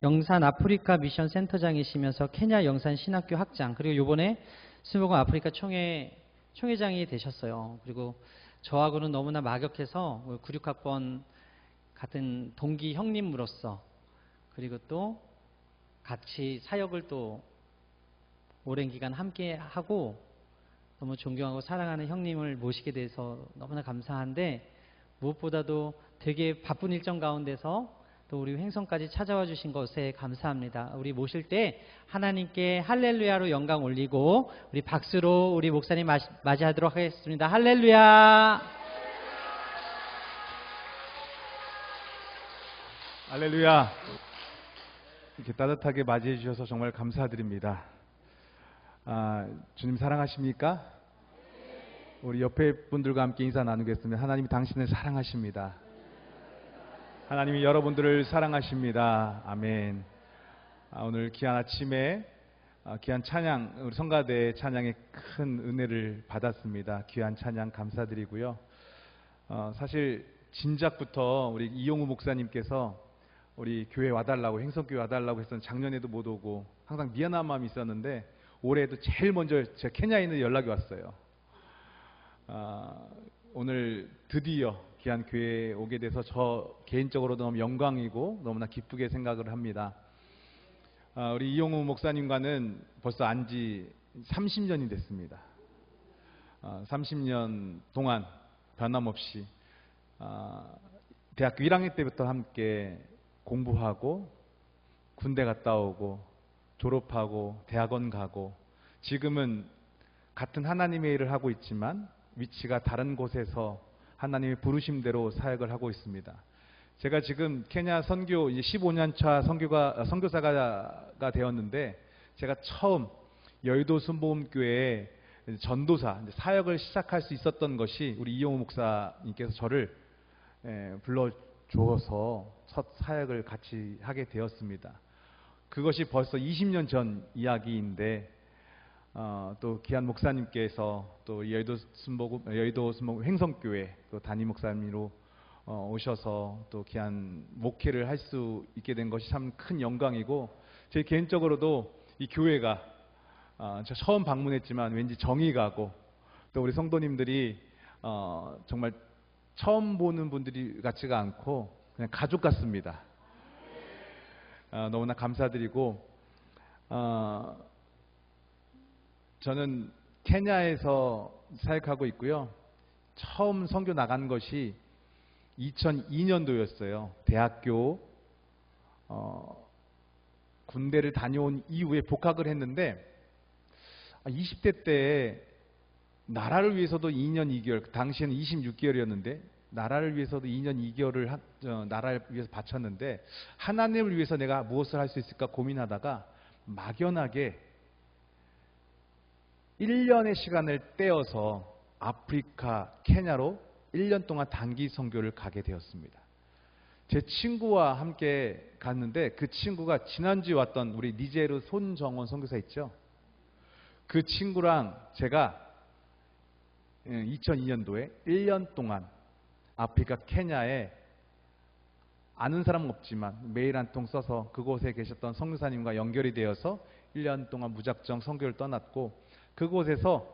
영산 아프리카 미션 센터장이시면서 케냐 영산 신학교 학장, 그리고 요번에 스모건 아프리카 총회장이 되셨어요. 그리고 저하고는 너무나 막역해서 96학번 같은 동기 형님으로서, 그리고 또 같이 사역을 또 오랜 기간 함께 하고 너무 존경하고 사랑하는 형님을 모시게 돼서 너무나 감사한데, 무엇보다도 되게 바쁜 일정 가운데서 또 우리 횡성까지 찾아와 주신 것에 감사합니다. 우리 모실 때 하나님께 할렐루야로 영광 올리고 우리 박수로 우리 목사님 맞이하도록 하겠습니다. 할렐루야. 할렐루야. 이렇게 따뜻하게 맞이해 주셔서 정말 감사드립니다. 주님 사랑하십니까? 우리 옆에 분들과 함께 인사 나누겠습니다. 하나님이 당신을 사랑하십니다. 하나님이 여러분들을 사랑하십니다. 아멘. 오늘 귀한 아침에 귀한 찬양, 우리 성가대 찬양의 큰 은혜를 받았습니다. 귀한 찬양 감사드리고요. 사실 진작부터 우리 이용우 목사님께서 우리 교회 와달라고, 행성교회 와달라고 했었는데 작년에도 못 오고 항상 미안한 마음이 있었는데 올해도 제일 먼저 제가 케냐에 있는 연락이 왔어요. 오늘 드디어 귀한 교회에 오게 돼서 저 개인적으로도 너무 영광이고 너무나 기쁘게 생각을 합니다. 우리 이용우 목사님과는 벌써 안지 30년이 됐습니다. 30년 동안 변함없이 대학교 1학년 때부터 함께 공부하고 군대 갔다 오고 졸업하고 대학원 가고, 지금은 같은 하나님의 일을 하고 있지만 위치가 다른 곳에서 하나님의 부르심대로 사역을 하고 있습니다. 제가 지금 케냐 선교 이제 15년 차 선교사가 되었는데, 제가 처음 여의도 순복음교회에 전도사 사역을 시작할 수 있었던 것이 우리 이용우 목사님께서 저를 불러주어서 첫 사역을 같이 하게 되었습니다. 그것이 벌써 20년 전 이야기인데, 또 귀한 목사님께서 또 여의도 순복음 횡성교회 또 담임 목사님으로 오셔서 또 귀한 목회를 할 수 있게 된 것이 참 큰 영광이고, 제 개인적으로도 이 교회가 저 처음 방문했지만 왠지 정이 가고, 또 우리 성도님들이 정말 처음 보는 분들이 같지가 않고 그냥 가족 같습니다. 너무나 감사드리고, 저는 케냐에서 사역하고 있고요. 처음 선교 나간 것이 2002년도였어요. 대학교 군대를 다녀온 이후에 복학을 했는데, 20대 때 나라를 위해서도 2년 2개월, 당시에는 26개월이었는데 나라를 위해서도 2년 2개월을 나라를 위해서 바쳤는데, 하나님을 위해서 내가 무엇을 할 수 있을까 고민하다가 막연하게 1년의 시간을 떼어서 아프리카 케냐로 1년 동안 단기 선교를 가게 되었습니다. 제 친구와 함께 갔는데, 그 친구가 지난주에 왔던 우리 니제르 손정원 선교사 있죠? 그 친구랑 제가 2002년도에 1년 동안 아프리카 케냐에 아는 사람은 없지만 메일 한 통 써서 그곳에 계셨던 선교사님과 연결이 되어서 1년 동안 무작정 선교를 떠났고, 그곳에서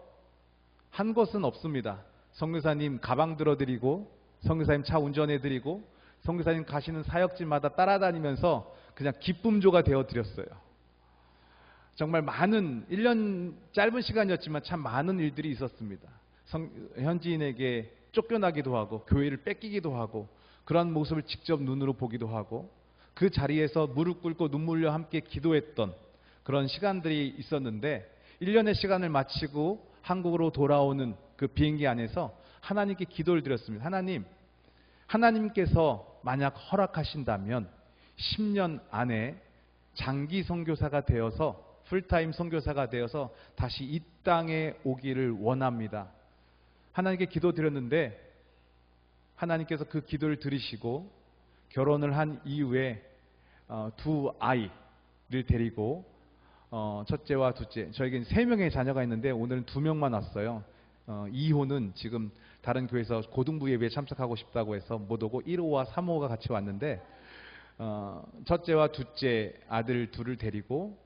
한 것은 없습니다. 선교사님 가방 들어드리고, 선교사님 차 운전해드리고, 선교사님 가시는 사역지마다 따라다니면서 그냥 기쁨조가 되어드렸어요. 정말 많은 1년 짧은 시간이었지만 참 많은 일들이 있었습니다. 현지인에게 쫓겨나기도 하고 교회를 뺏기기도 하고, 그런 모습을 직접 눈으로 보기도 하고, 그 자리에서 무릎 꿇고 눈물 흘려 함께 기도했던 그런 시간들이 있었는데, 1년의 시간을 마치고 한국으로 돌아오는 그 비행기 안에서 하나님께 기도를 드렸습니다. 하나님께서 만약 허락하신다면 10년 안에 장기 선교사가 되어서, 풀타임 선교사가 되어서 다시 이 땅에 오기를 원합니다. 하나님께 기도드렸는데 하나님께서 그 기도를 들으시고 결혼을 한 이후에 두 아이를 데리고, 첫째와 둘째, 저에겐 3명의 자녀가 있는데 오늘은 2명만 왔어요. 2호는 지금 다른 교회에서 고등부 예배에 참석하고 싶다고 해서 못 오고 1호와 3호가 같이 왔는데, 첫째와 둘째 아들 둘을 데리고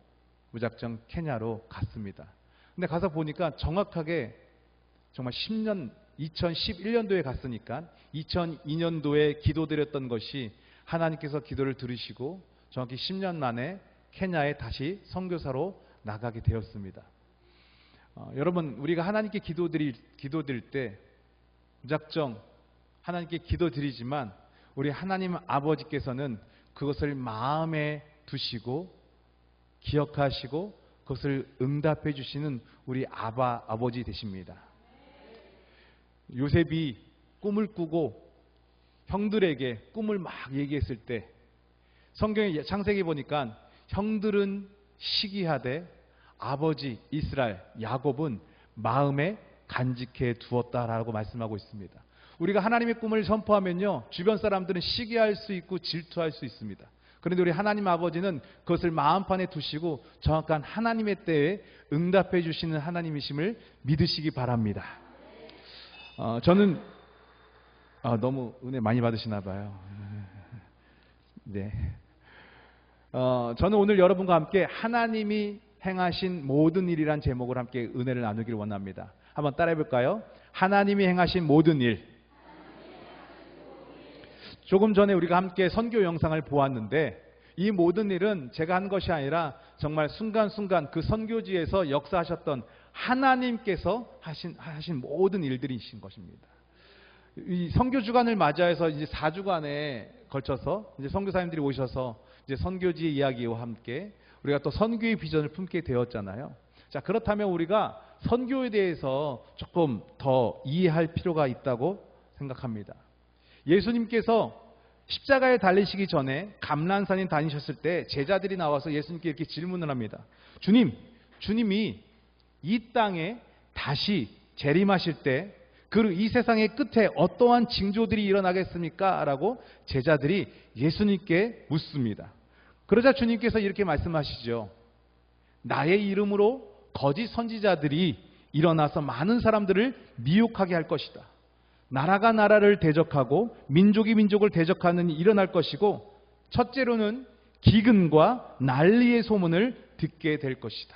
무작정 케냐로 갔습니다. 근데 가서 보니까 정확하게 정말 2011년도에 갔으니까 2002년도에 기도드렸던 것이 하나님께서 기도를 들으시고 정확히 10년 만에 케냐에 다시 선교사로 나가게 되었습니다. 여러분, 우리가 하나님께 기도드릴 때 무작정 하나님께 기도드리지만 우리 하나님 아버지께서는 그것을 마음에 두시고 기억하시고 그것을 응답해 주시는 우리 아버지 되십니다. 요셉이 꿈을 꾸고 형들에게 꿈을 막 얘기했을 때 성경의 창세기 보니까 형들은 시기하되 아버지 이스라엘 야곱은 마음에 간직해 두었다라고 말씀하고 있습니다. 우리가 하나님의 꿈을 선포하면요, 주변 사람들은 시기할 수 있고 질투할 수 있습니다. 그런데 우리 하나님 아버지는 그것을 마음판에 두시고 정확한 하나님의 때에 응답해 주시는 하나님이심을 믿으시기 바랍니다. 저는 너무 은혜 많이 받으시나 봐요. 네. 저는 오늘 여러분과 함께 하나님이 행하신 모든 일이란 제목으로 함께 은혜를 나누기를 원합니다. 한번 따라해 볼까요? 하나님이 행하신 모든 일. 조금 전에 우리가 함께 선교 영상을 보았는데 이 모든 일은 제가 한 것이 아니라 정말 순간순간 그 선교지에서 역사하셨던 하나님께서 하신 모든 일들이신 것입니다. 이 선교 주간을 맞이해서 이제 4주간에 걸쳐서 이제 선교사님들이 오셔서 이제 선교지의 이야기와 함께 우리가 또 선교의 비전을 품게 되었잖아요. 자, 그렇다면 우리가 선교에 대해서 조금 더 이해할 필요가 있다고 생각합니다. 예수님께서 십자가에 달리시기 전에 감람산에 다니셨을 때 제자들이 나와서 예수님께 이렇게 질문을 합니다. 주님이 이 땅에 다시 재림하실 때 그 이 세상의 끝에 어떠한 징조들이 일어나겠습니까? 라고 제자들이 예수님께 묻습니다. 그러자 주님께서 이렇게 말씀하시죠. 나의 이름으로 거짓 선지자들이 일어나서 많은 사람들을 미혹하게 할 것이다. 나라가 나라를 대적하고 민족이 민족을 대적하는 일이 일어날 것이고 첫째로는 기근과 난리의 소문을 듣게 될 것이다.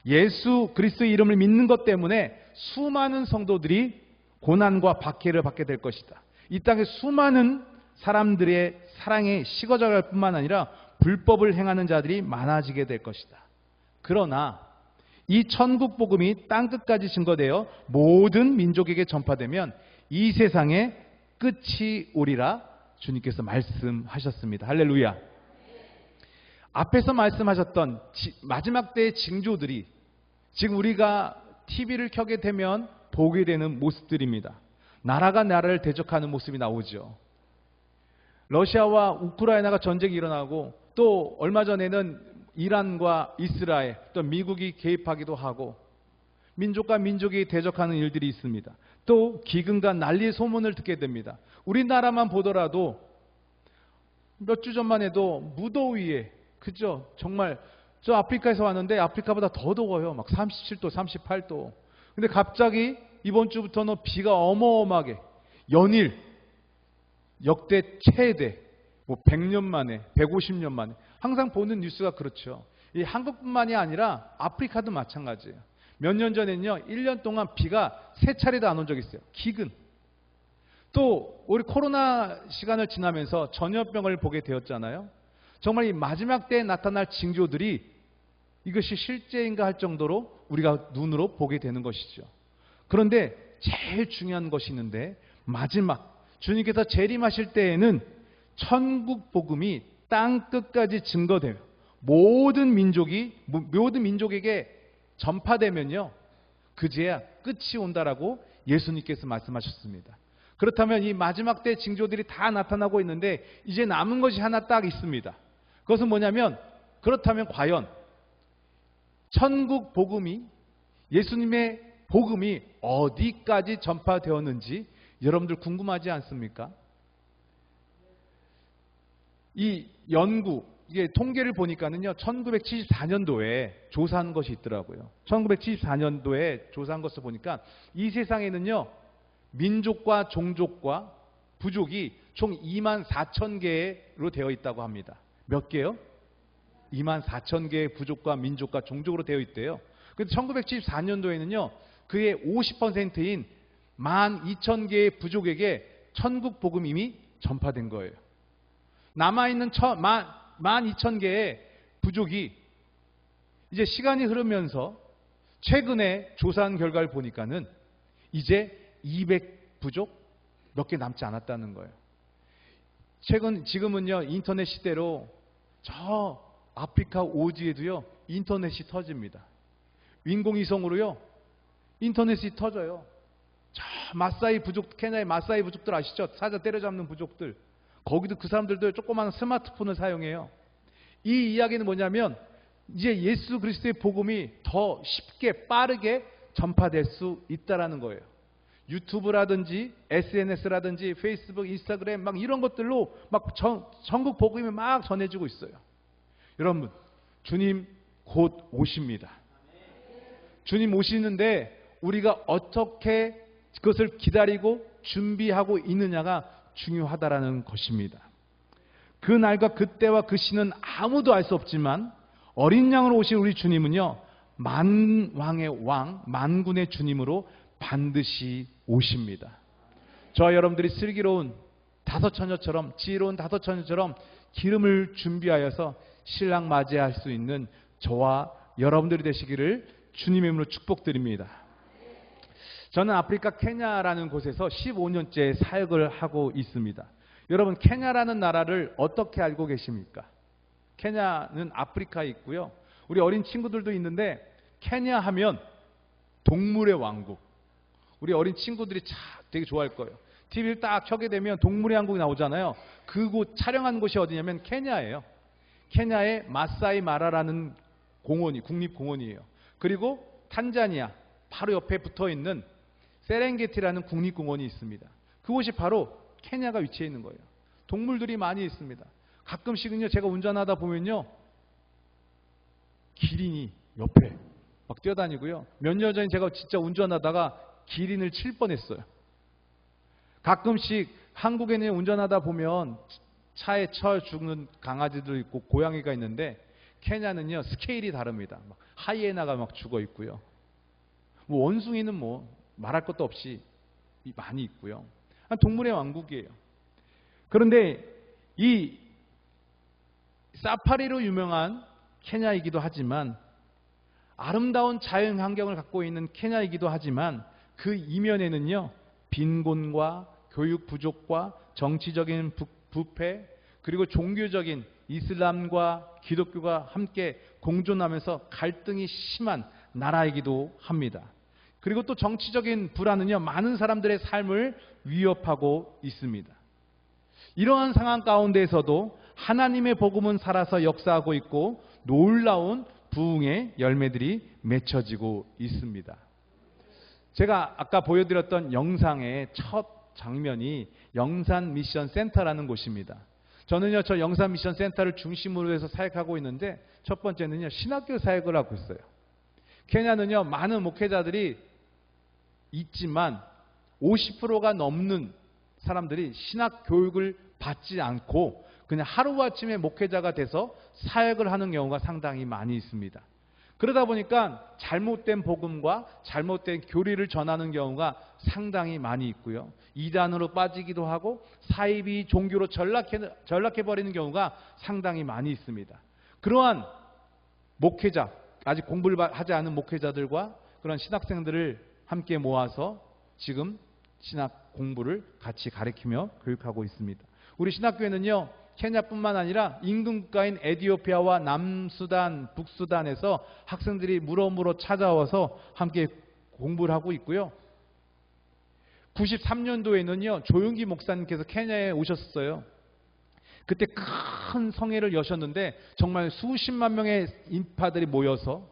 예수 그리스도의 이름을 믿는 것 때문에 수많은 성도들이 고난과 박해를 받게 될 것이다. 이 땅에 수많은 사람들의 사랑에 식어져갈 뿐만 아니라 불법을 행하는 자들이 많아지게 될 것이다. 그러나 이 천국 복음이 땅끝까지 증거되어 모든 민족에게 전파되면 이 세상에 끝이 오리라 주님께서 말씀하셨습니다. 할렐루야. 앞에서 말씀하셨던 마지막 때의 징조들이 지금 우리가 TV를 켜게 되면 보게 되는 모습들입니다. 나라가 나라를 대적하는 모습이 나오죠. 러시아와 우크라이나가 전쟁이 일어나고 또 얼마 전에는 이란과 이스라엘 또 미국이 개입하기도 하고 민족과 민족이 대적하는 일들이 있습니다. 또 기근과 난리의 소문을 듣게 됩니다. 우리나라만 보더라도 몇 주 전만 해도 무더위에 그죠? 정말 저 아프리카에서 왔는데 아프리카보다 더 더워요. 막 37도, 38도. 근데 갑자기 이번 주부터는 비가 어마어마하게 연일 역대 최대 100년 만에 150년 만에 항상 보는 뉴스가 그렇죠. 이 한국뿐만이 아니라 아프리카도 마찬가지예요. 몇 년 전에는요 1년 동안 비가 3차례도 안 온 적이 있어요. 기근. 또 우리 코로나 시간을 지나면서 전염병을 보게 되었잖아요. 정말 이 마지막 때에 나타날 징조들이 이것이 실제인가 할 정도로 우리가 눈으로 보게 되는 것이죠. 그런데 제일 중요한 것이 있는데 마지막 주님께서 재림하실 때에는 천국 복음이 땅 끝까지 증거되며 모든 민족에게 전파되면요 그제야 끝이 온다라고 예수님께서 말씀하셨습니다. 그렇다면 이 마지막 때 징조들이 다 나타나고 있는데 이제 남은 것이 하나 딱 있습니다. 그것은 뭐냐면 그렇다면 과연 천국 복음이 예수님의 복음이 어디까지 전파되었는지 여러분들 궁금하지 않습니까? 이 연구, 이게 통계를 보니까는요, 1974년도에 조사한 것이 있더라고요. 1974년도에 조사한 것을 보니까 이 세상에는요, 민족과 종족과 부족이 총 2만 4천 개로 되어 있다고 합니다. 몇 개요? 2만 4천 개의 부족과 민족과 종족으로 되어 있대요. 그런데 1974년도에는요. 그의 50%인 1만 2천 개의 부족에게 천국 복음이 이미 전파된 거예요. 남아있는 1만 2천 개의 부족이 이제 시간이 흐르면서 최근에 조사한 결과를 보니까는 이제 200부족 몇 개 남지 않았다는 거예요. 지금은요, 인터넷 시대로 저 아프리카 오지에도요, 인터넷이 터집니다. 인공위성으로요, 인터넷이 터져요. 저 마사이 부족, 케냐의 마사이 부족들 아시죠? 사자 때려잡는 부족들. 거기도 그 사람들도 조그마한 스마트폰을 사용해요. 이 이야기는 뭐냐면 이제 예수 그리스도의 복음이 더 쉽게 빠르게 전파될 수 있다라는 거예요. 유튜브라든지 SNS라든지 페이스북, 인스타그램 막 이런 것들로 막 전국 복음이 막 전해지고 있어요. 여러분, 주님 곧 오십니다. 주님 오시는데 우리가 어떻게 그것을 기다리고 준비하고 있느냐가 중요하다라는 것입니다. 그 날과 그때와 그 시는 아무도 알 수 없지만 어린 양으로 오신 우리 주님은요, 만왕의 왕, 만군의 주님으로 반드시 오십니다. 저와 여러분들이 슬기로운 다섯 처녀처럼, 지혜로운 다섯 처녀처럼 기름을 준비하여서 신랑 맞이할 수 있는 저와 여러분들이 되시기를 주님의 이름으로 축복드립니다. 저는 아프리카 케냐라는 곳에서 15년째 사역을 하고 있습니다. 여러분, 케냐라는 나라를 어떻게 알고 계십니까? 케냐는 아프리카에 있고요. 우리 어린 친구들도 있는데 케냐 하면 동물의 왕국. 우리 어린 친구들이 되게 좋아할 거예요. TV를 딱 켜게 되면 동물의 왕국이 나오잖아요. 그곳 촬영한 곳이 어디냐면 케냐예요. 케냐의 마사이 마라라는 공원이 국립공원이에요. 그리고 탄자니아 바로 옆에 붙어있는 세렝게티라는 국립공원이 있습니다. 그곳이 바로 케냐가 위치해 있는 거예요. 동물들이 많이 있습니다. 가끔씩은요, 제가 운전하다 보면요, 기린이 옆에 막 뛰어다니고요. 몇 년 전에 제가 진짜 운전하다가 기린을 칠 뻔했어요. 가끔씩 한국에는 운전하다 보면 차에 처 죽는 강아지도 있고 고양이가 있는데 케냐는요, 스케일이 다릅니다. 막 하이에나가 막 죽어 있고요. 뭐 원숭이는 뭐 말할 것도 없이 많이 있고요. 동물의 왕국이에요. 그런데 이 사파리로 유명한 케냐이기도 하지만, 아름다운 자연 환경을 갖고 있는 케냐이기도 하지만, 그 이면에는요, 빈곤과 교육 부족과 정치적인 부패, 그리고 종교적인 이슬람과 기독교가 함께 공존하면서 갈등이 심한 나라이기도 합니다. 그리고 또 정치적인 불안은요, 많은 사람들의 삶을 위협하고 있습니다. 이러한 상황 가운데에서도 하나님의 복음은 살아서 역사하고 있고 놀라운 부흥의 열매들이 맺혀지고 있습니다. 제가 아까 보여드렸던 영상의 첫 장면이 영산 미션 센터라는 곳입니다. 저는요, 저 영산 미션 센터를 중심으로 해서 사역하고 있는데, 첫 번째는요, 신학교 사역을 하고 있어요. 케냐는요, 많은 목회자들이 있지만 50%가 넘는 사람들이 신학 교육을 받지 않고 그냥 하루아침에 목회자가 돼서 사역을 하는 경우가 상당히 많이 있습니다. 그러다 보니까 잘못된 복음과 잘못된 교리를 전하는 경우가 상당히 많이 있고요. 이단으로 빠지기도 하고 사이비 종교로 전락해버리는 경우가 상당히 많이 있습니다. 그러한 목회자, 아직 공부를 하지 않은 목회자들과 그런 신학생들을 함께 모아서 지금 신학 공부를 같이 가르치며 교육하고 있습니다. 우리 신학교에는요, 케냐뿐만 아니라 인근 국가인 에티오피아와 남수단, 북수단에서 학생들이 물어물어 찾아와서 함께 공부를 하고 있고요. 93년도에는요, 조용기 목사님께서 케냐에 오셨어요. 그때 큰 성회를 여셨는데 정말 수십만 명의 인파들이 모여서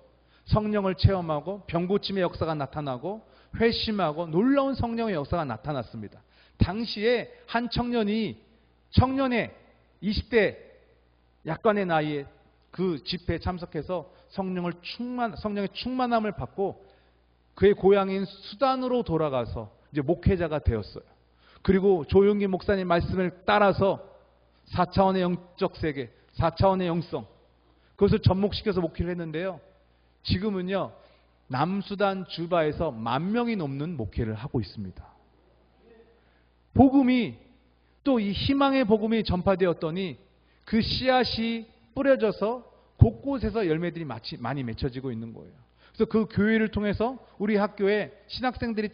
성령을 체험하고 병고침의 역사가 나타나고 회심하고 놀라운 성령의 역사가 나타났습니다. 당시에 한 청년의 20대 약간의 나이에 그 집회에 참석해서 성령의 충만함을 받고 그의 고향인 수단으로 돌아가서 이제 목회자가 되었어요. 그리고 조용기 목사님 말씀을 따라서 4차원의 영적 세계, 4차원의 영성, 그것을 접목시켜서 목회를 했는데요. 지금은요, 남수단 주바에서 10,000명이 넘는 목회를 하고 있습니다. 복음이, 또 이 희망의 복음이 전파되었더니 그 씨앗이 뿌려져서 곳곳에서 열매들이 많이 맺혀지고 있는 거예요. 그래서 그 교회를 통해서 우리 학교에 신학생들이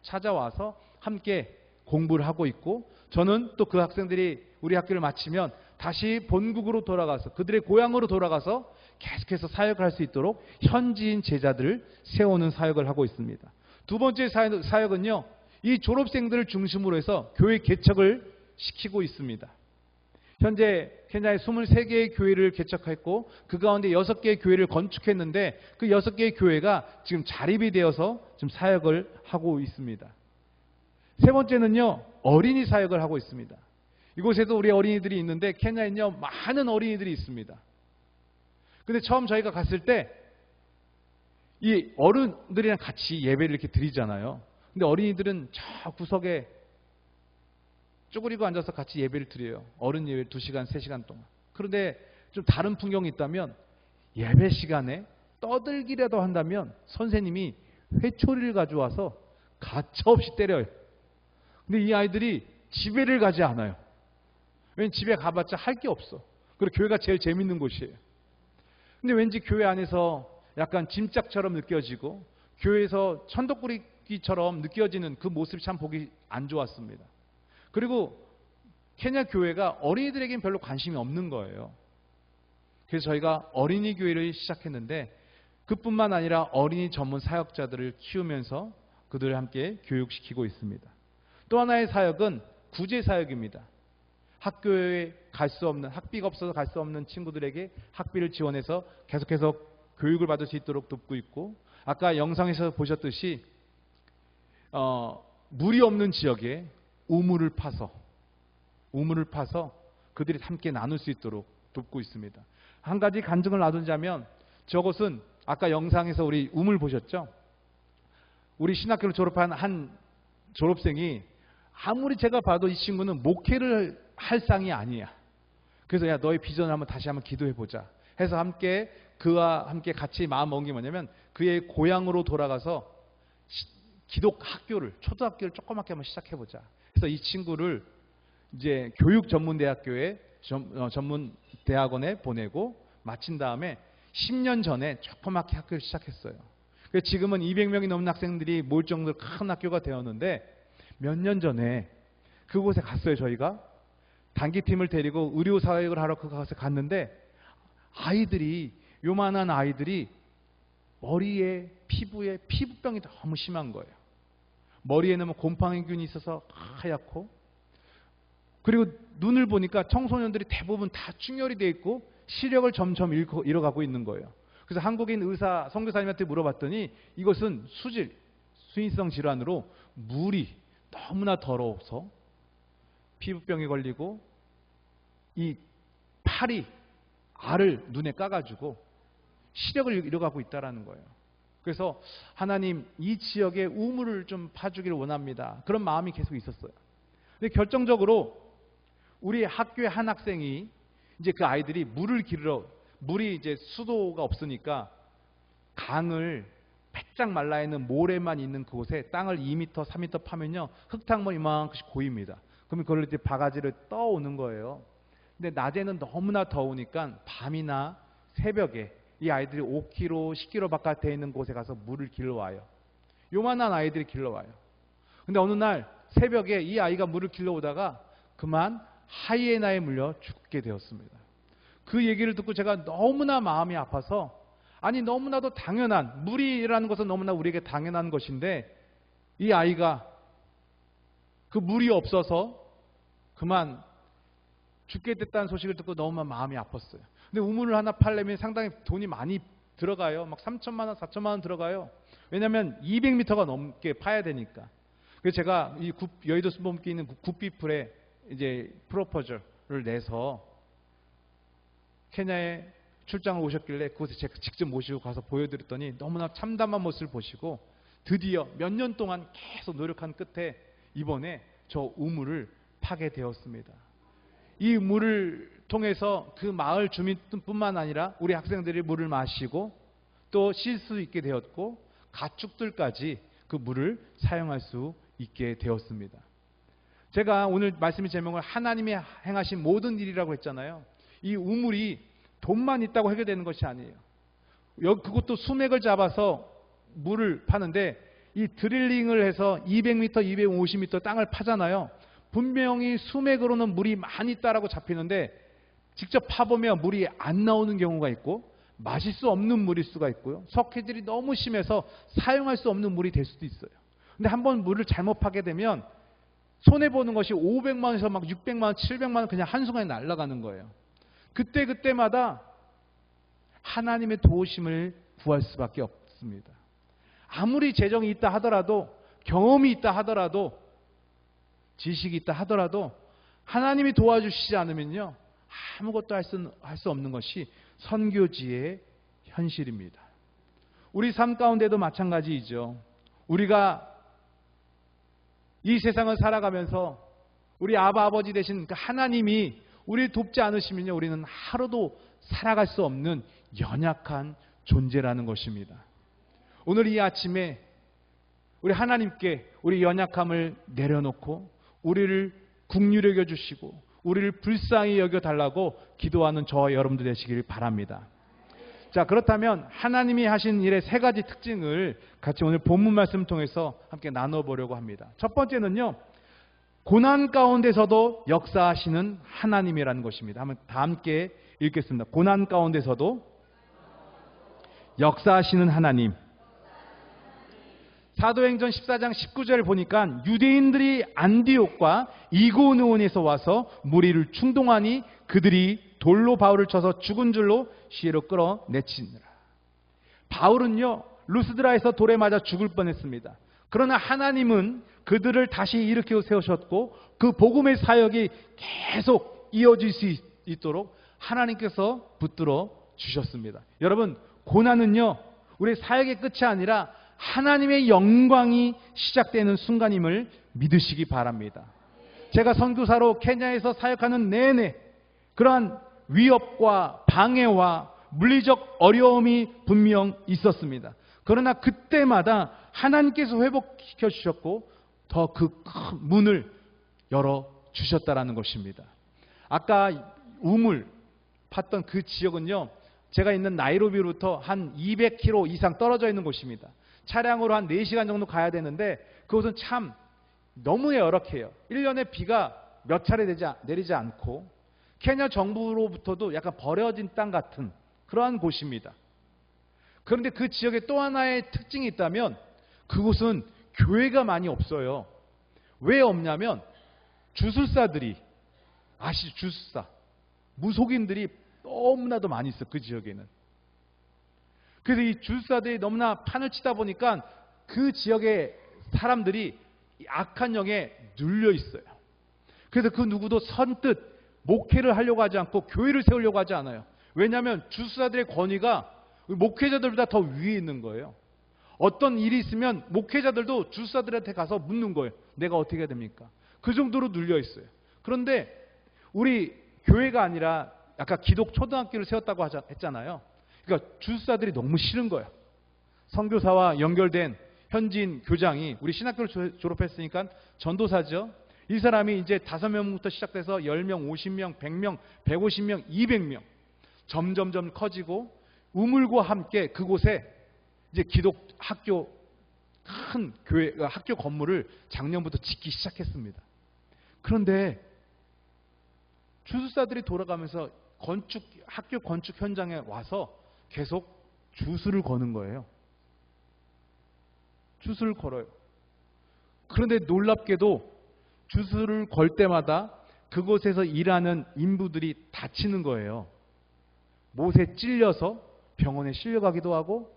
찾아와서 함께 공부를 하고 있고, 저는 또 그 학생들이 우리 학교를 마치면 다시 본국으로 돌아가서 그들의 고향으로 돌아가서 계속해서 사역을 할 수 있도록 현지인 제자들을 세우는 사역을 하고 있습니다. 두 번째 사역은요, 이 졸업생들을 중심으로 해서 교회 개척을 시키고 있습니다. 현재 케냐에 23개의 교회를 개척했고 그 가운데 6개의 교회를 건축했는데 그 6개의 교회가 지금 자립이 되어서 지금 사역을 하고 있습니다. 세 번째는요, 어린이 사역을 하고 있습니다. 이곳에도 우리 어린이들이 있는데 케냐에는요, 많은 어린이들이 있습니다. 근데 처음 저희가 갔을 때 이 어른들이랑 같이 예배를 이렇게 드리잖아요. 근데 어린이들은 저 구석에 쪼그리고 앉아서 같이 예배를 드려요. 어른 예배 2시간, 3시간 동안. 그런데 좀 다른 풍경이 있다면 예배 시간에 떠들기라도 한다면 선생님이 회초리를 가져와서 가차없이 때려요. 근데 이 아이들이 집에를 가지 않아요. 왜냐면 집에 가봤자 할 게 없어. 그리고 교회가 제일 재밌는 곳이에요. 근데 왠지 교회 안에서 약간 짐짝처럼 느껴지고 교회에서 천덕꾸리기처럼 느껴지는 그 모습이 참 보기 안 좋았습니다. 그리고 케냐 교회가 어린이들에겐 별로 관심이 없는 거예요. 그래서 저희가 어린이 교회를 시작했는데 그뿐만 아니라 어린이 전문 사역자들을 키우면서 그들을 함께 교육시키고 있습니다. 또 하나의 사역은 구제 사역입니다. 학교에 갈 수 없는, 학비가 없어서 갈 수 없는 친구들에게 학비를 지원해서 계속해서 교육을 받을 수 있도록 돕고 있고, 아까 영상에서 보셨듯이 물이 없는 지역에 우물을 파서 그들이 함께 나눌 수 있도록 돕고 있습니다. 한 가지 간증을 나누자면, 저것은 아까 영상에서 우리 우물 보셨죠? 우리 신학교를 졸업한 한 졸업생이, 아무리 제가 봐도 이 친구는 목회를 할 상이 아니야. 그래서 야, 너의 비전을 다시 한번 기도해 보자 해서 함께 그와 함께 같이 마음 먹은 게 뭐냐면, 그의 고향으로 돌아가서 기독 학교를, 초등학교를 조그맣게 한번 시작해 보자. 그래서 이 친구를 이제 교육 전문 대학교에 전문 대학원에 보내고 마친 다음에 10년 전에 조그맣게 학교를 시작했어요. 그래서 지금은 200명이 넘는 학생들이 모일 정도로 큰 학교가 되었는데, 몇 년 전에 그곳에 갔어요. 저희가 단기팀을 데리고 의료 사역을 하러 그곳에 갔는데, 아이들이, 요만한 아이들이 머리에, 피부에 피부병이 너무 심한 거예요. 머리에는 곰팡이균이 있어서 하얗고, 그리고 눈을 보니까 청소년들이 대부분 다 충혈이 돼 있고 시력을 점점 잃어가고 있는 거예요. 그래서 한국인 의사 선교사님한테 물어봤더니 이것은 수인성 질환으로 물이 너무나 더러워서 피부병이 걸리고 이 팔이 알을 눈에 까가지고 시력을 잃어가고 있다는 거예요. 그래서 하나님, 이 지역에 우물을 좀 파주기를 원합니다. 그런 마음이 계속 있었어요. 근데 결정적으로 우리 학교의 한 학생이, 이제 그 아이들이 물이 이제 수도가 없으니까 강을 바짝 말라 있는 모래만 있는 그곳에 땅을 2m, 3m 파면요, 흙탕물 이만큼씩 고입니다. 그러면 그걸 이제 바가지를 떠오는 거예요. 근데 낮에는 너무나 더우니까 밤이나 새벽에 이 아이들이 5km, 10km 바깥에 있는 곳에 가서 물을 길러와요. 요만한 아이들이 길러와요. 근데 어느 날 새벽에 이 아이가 물을 길러오다가 그만 하이에나에 물려 죽게 되었습니다. 그 얘기를 듣고 제가 너무나 마음이 아파서, 아니 너무나도 당연한, 물이라는 것은 너무나 우리에게 당연한 것인데 이 아이가 그 물이 없어서 그만 죽게 됐다는 소식을 듣고 너무 마음이 아팠어요. 근데 우물을 하나 팔려면 상당히 돈이 많이 들어가요. 막 3천만 원, 4천만 원 들어가요. 왜냐하면 200m가 넘게 파야 되니까. 그래서 제가 이 여의도 수목에 있는 굿피플에 이제 프로포저를 내서 케냐에 출장을 오셨길래 그곳에 제가 직접 모시고 가서 보여드렸더니 너무나 참담한 모습을 보시고 드디어 몇 년 동안 계속 노력한 끝에 이번에 저 우물을 파게 되었습니다. 이 물을 통해서 그 마을 주민뿐만 아니라 우리 학생들이 물을 마시고 또 쉴 수 있게 되었고 가축들까지 그 물을 사용할 수 있게 되었습니다. 제가 오늘 말씀의 제목을 하나님이 행하신 모든 일이라고 했잖아요. 이 우물이 돈만 있다고 해결되는 것이 아니에요. 그것도 수맥을 잡아서 물을 파는데 이 드릴링을 해서 200m, 250m 땅을 파잖아요. 분명히 수맥으로는 물이 많이 있다라고 잡히는데 직접 파보면 물이 안 나오는 경우가 있고 마실 수 없는 물일 수가 있고요. 석회질이 너무 심해서 사용할 수 없는 물이 될 수도 있어요. 근데 한번 물을 잘못 파게 되면 손해보는 것이 500만 원에서 막 600만 원, 700만 원 그냥 한순간에 날아가는 거예요. 그때마다 하나님의 도우심을 구할 수밖에 없습니다. 아무리 재정이 있다 하더라도, 경험이 있다 하더라도, 지식이 있다 하더라도 하나님이 도와주시지 않으면요 아무것도 할 수 없는 것이 선교지의 현실입니다. 우리 삶 가운데도 마찬가지이죠. 우리가 이 세상을 살아가면서 우리 아버지 되신 그 하나님이 우리를 돕지 않으시면요 우리는 하루도 살아갈 수 없는 연약한 존재라는 것입니다. 오늘 이 아침에 우리 하나님께 우리 연약함을 내려놓고 우리를 긍휼히 여겨주시고 우리를 불쌍히 여겨달라고 기도하는 저와 여러분들 되시길 바랍니다. 자, 그렇다면 하나님이 하신 일의 세 가지 특징을 같이 오늘 본문 말씀을 통해서 함께 나눠보려고 합니다. 첫 번째는요, 고난 가운데서도 역사하시는 하나님이라는 것입니다. 한번 다 함께 읽겠습니다. 고난 가운데서도 역사하시는 하나님. 사도행전 14장 19절을 보니까 유대인들이 안디옥과 이고니온에서 와서 무리를 충동하니 그들이 돌로 바울을 쳐서 죽은 줄로 시내로 끌어내치니라. 바울은요 루스드라에서 돌에 맞아 죽을 뻔했습니다. 그러나 하나님은 그들을 다시 일으켜 세우셨고 그 복음의 사역이 계속 이어질 수 있도록 하나님께서 붙들어 주셨습니다. 여러분, 고난은요 우리 사역의 끝이 아니라 하나님의 영광이 시작되는 순간임을 믿으시기 바랍니다. 제가 선교사로 케냐에서 사역하는 내내 그러한 위협과 방해와 물리적 어려움이 분명 있었습니다. 그러나 그때마다 하나님께서 회복시켜 주셨고 더 그 큰 문을 열어 주셨다라는 것입니다. 아까 우물 팠던 그 지역은요 제가 있는 나이로비로부터 한 200km 이상 떨어져 있는 곳입니다. 차량으로 한 4시간 정도 가야 되는데 그곳은 참 너무 열악해요. 1년에 비가 몇 차례 내리지 않고 케냐 정부로부터도 약간 버려진 땅 같은 그러한 곳입니다. 그런데 그 지역에 또 하나의 특징이 있다면 그곳은 교회가 많이 없어요. 왜 없냐면 주술사들이 아시죠? 주술사 무속인들이 너무나도 많이 있어요. 그 지역에는. 그래서 이 주술사들이 너무나 판을 치다 보니까 그 지역의 사람들이 악한 영에 눌려 있어요. 그래서 그 누구도 선뜻 목회를 하려고 하지 않고 교회를 세우려고 하지 않아요. 왜냐하면 주술사들의 권위가 목회자들보다 더 위에 있는 거예요. 어떤 일이 있으면 목회자들도 주술사들한테 가서 묻는 거예요. 내가 어떻게 해야 됩니까? 그 정도로 눌려 있어요. 그런데 우리 교회가 아니라 아까 기독 초등학교를 세웠다고 했잖아요. 그러니까 주술사들이 너무 싫은 거예요. 선교사와 연결된 현지인 교장이 우리 신학교를 졸업했으니까 전도사죠. 이 사람이 이제 5명부터 시작돼서 10명, 50명, 100명, 150명, 200명 점점점 커지고 우물과 함께 그곳에 이제 기독 학교 큰 교회 학교 건물을 작년부터 짓기 시작했습니다. 그런데 주술사들이 돌아가면서 학교 건축 현장에 와서 계속 주술을 거는 거예요. 주술을 걸어요. 그런데 놀랍게도 주술을 걸 때마다 그곳에서 일하는 인부들이 다치는 거예요. 못에 찔려서 병원에 실려가기도 하고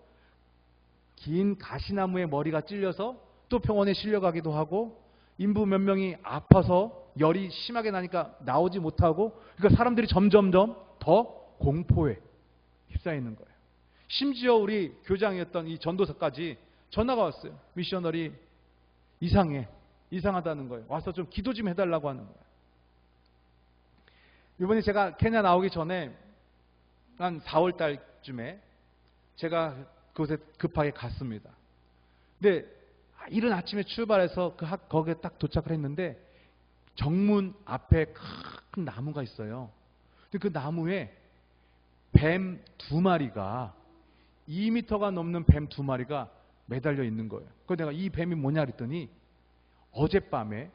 긴 가시나무에 머리가 찔려서 또 병원에 실려가기도 하고 인부 몇 명이 아파서 열이 심하게 나니까 나오지 못하고 그러니까 사람들이 점점점 더 공포에 휩싸이는 거예요. 심지어 우리 교장이었던 이 전도사까지 전화가 왔어요. 미셔너리 이상해. 이상하다는 거예요. 와서 좀 기도 좀 해달라고 하는 거예요. 이번에 제가 케냐 나오기 전에 한 4월 달쯤에 제가 그곳에 급하게 갔습니다. 근데 이른 아침에 출발해서 거기에 딱 도착을 했는데 정문 앞에 큰 나무가 있어요. 근데 그 나무에 뱀 2마리가 2m가 넘는 뱀 2마리가 매달려 있는 거예요. 그래서 내가 이 뱀이 뭐냐 그랬더니 어젯밤에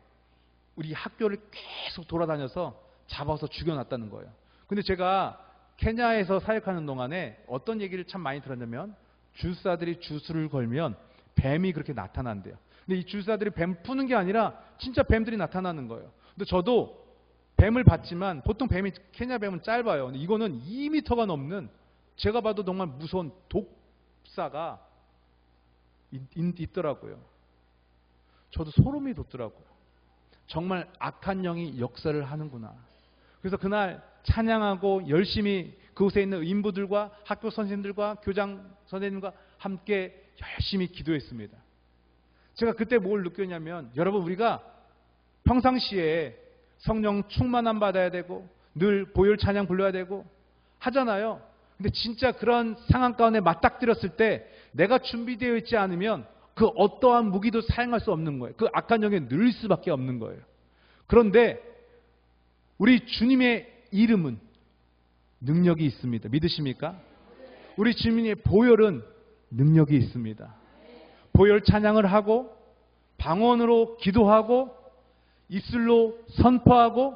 우리 학교를 계속 돌아다녀서 잡아서 죽여놨다는 거예요. 근데 제가 케냐에서 사역하는 동안에 어떤 얘기를 참 많이 들었냐면 주사들이 주술을 걸면 뱀이 그렇게 나타난대요. 근데 이 주사들이 뱀 푸는 게 아니라 진짜 뱀들이 나타나는 거예요. 근데 저도 뱀을 봤지만 보통 케냐 뱀은 짧아요. 근데 이거는 2m가 넘는 제가 봐도 정말 무서운 독사가 있더라고요. 저도 소름이 돋더라고요. 정말 악한 영이 역사를 하는구나. 그래서 그날 찬양하고 열심히 그곳에 있는 인부들과 학교 선생님들과 교장 선생님과 함께 열심히 기도했습니다. 제가 그때 뭘 느꼈냐면 여러분 우리가 평상시에 성령 충만함 받아야 되고 늘 보혈 찬양 불러야 되고 하잖아요. 근데 진짜 그런 상황 가운데 맞닥뜨렸을 때 내가 준비되어 있지 않으면 그 어떠한 무기도 사용할 수 없는 거예요. 그 악한 영에 늘 수밖에 없는 거예요. 그런데 우리 주님의 이름은 능력이 있습니다. 믿으십니까? 우리 주님의 보혈은 능력이 있습니다. 보혈 찬양을 하고 방언으로 기도하고 입술로 선포하고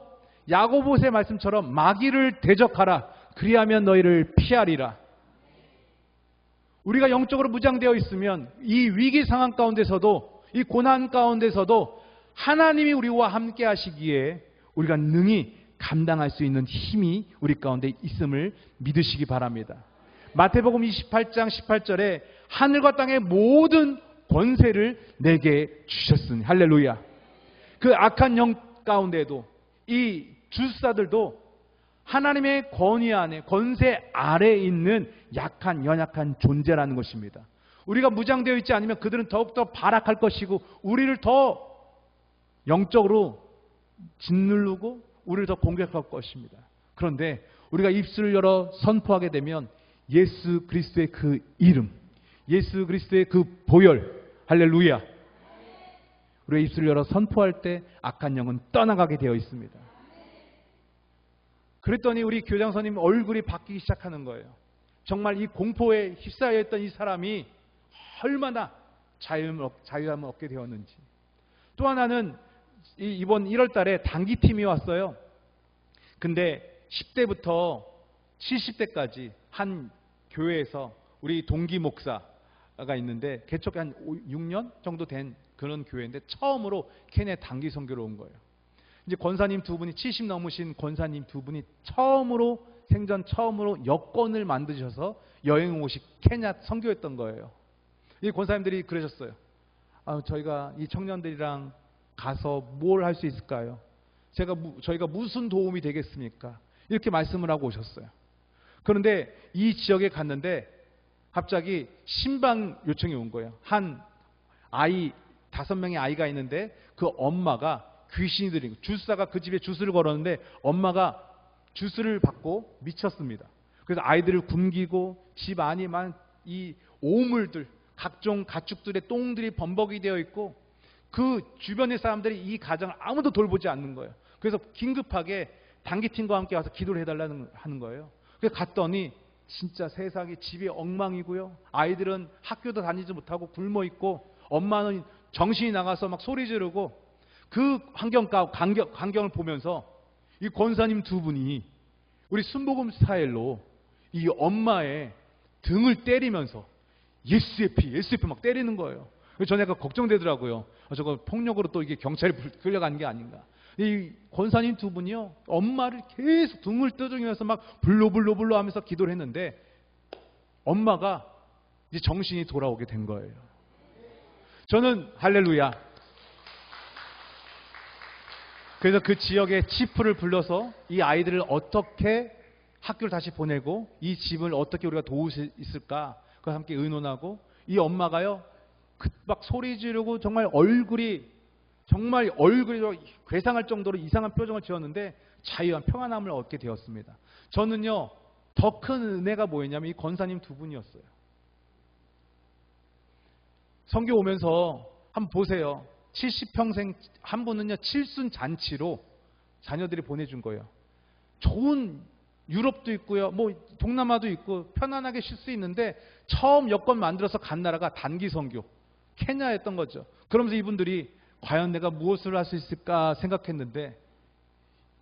야고보서의 말씀처럼 마귀를 대적하라. 그리하면 너희를 피하리라. 우리가 영적으로 무장되어 있으면 이 위기 상황 가운데서도 이 고난 가운데서도 하나님이 우리와 함께 하시기에 우리가 능히 감당할 수 있는 힘이 우리 가운데 있음을 믿으시기 바랍니다. 마태복음 28장 18절에 하늘과 땅의 모든 권세를 내게 주셨으니 할렐루야. 그 악한 영 가운데도 이 주사들도 하나님의 권위 안에 권세 아래에 있는 약한 연약한 존재라는 것입니다. 우리가 무장되어 있지 않으면 그들은 더욱더 발악할 것이고 우리를 더 영적으로 짓누르고 우리를 더 공격할 것입니다. 그런데 우리가 입술을 열어 선포하게 되면 예수 그리스도의 그 이름, 예수 그리스도의 그 보혈, 할렐루야. 우리가 입술을 열어 선포할 때 악한 영은 떠나가게 되어 있습니다. 그랬더니 우리 교장 선생님 얼굴이 바뀌기 시작하는 거예요. 정말 이 공포에 휩싸여 있던 이 사람이 얼마나 자유함을 얻게 되었는지. 또 하나는 이번 1월 달에 단기팀이 왔어요. 근데 10대부터 70대까지 한 교회에서 우리 동기 목사가 있는데 개척 한 6년 정도 된 그런 교회인데 처음으로 케냐 단기 선교로 온 거예요. 이제 권사님 2분이 70 넘으신 권사님 2분이 생전 처음으로 여권을 만드셔서 여행 오시 케냐 선교했던 거예요. 이 권사님들이 그러셨어요. 저희가 이 청년들이랑 가서 뭘 할 수 있을까요? 저희가 무슨 도움이 되겠습니까? 이렇게 말씀을 하고 오셨어요. 그런데 이 지역에 갔는데 갑자기 신방 요청이 온 거예요. 한 아이 5명의 아이가 있는데 그 엄마가 귀신이 들린 거예요. 주사가 그 집에 주스를 걸었는데 엄마가 주스를 받고 미쳤습니다. 그래서 아이들을 굶기고 집 안에만 이 오물들 각종 가축들의 똥들이 범벅이 되어 있고 그 주변의 사람들이 이 가정을 아무도 돌보지 않는 거예요. 그래서 긴급하게 단기팀과 함께 와서 기도를 해달라는 하는 거예요. 그래서 갔더니 진짜 세상에 집이 엉망이고요. 아이들은 학교도 다니지 못하고 굶어 있고 엄마는 정신이 나가서 막 소리 지르고 그 광경을 보면서 이 권사님 2분이 우리 순복음 스타일로 이 엄마의 등을 때리면서 예수의 피 막 때리는 거예요. 그래서 저는 약간 걱정되더라고요. 저거 폭력으로 또 이게 경찰에 끌려가는 게 아닌가. 이 권사님 2분이요 엄마를 계속 등을 두드리면서 막 불로 하면서 기도를 했는데 엄마가 이제 정신이 돌아오게 된 거예요. 저는 할렐루야. 그래서 그 지역의 치프를 불러서 이 아이들을 어떻게 학교를 다시 보내고 이 집을 어떻게 우리가 도울 수 있을까 그와 함께 의논하고 이 엄마가요 막 소리 지르고 정말 얼굴이 정말 얼굴이 괴상할 정도로 이상한 표정을 지었는데 자유한 평안함을 얻게 되었습니다. 저는요, 더 큰 은혜가 뭐였냐면 이 권사님 두 분이었어요. 선교 오면서 한번 보세요. 70평생 한 분은요, 칠순 잔치로 자녀들이 보내준 거예요. 좋은 유럽도 있고요, 뭐 동남아도 있고 편안하게 쉴 수 있는데 처음 여권 만들어서 간 나라가 단기 선교 케냐였던 거죠. 그러면서 이분들이 과연 내가 무엇을 할 수 있을까 생각했는데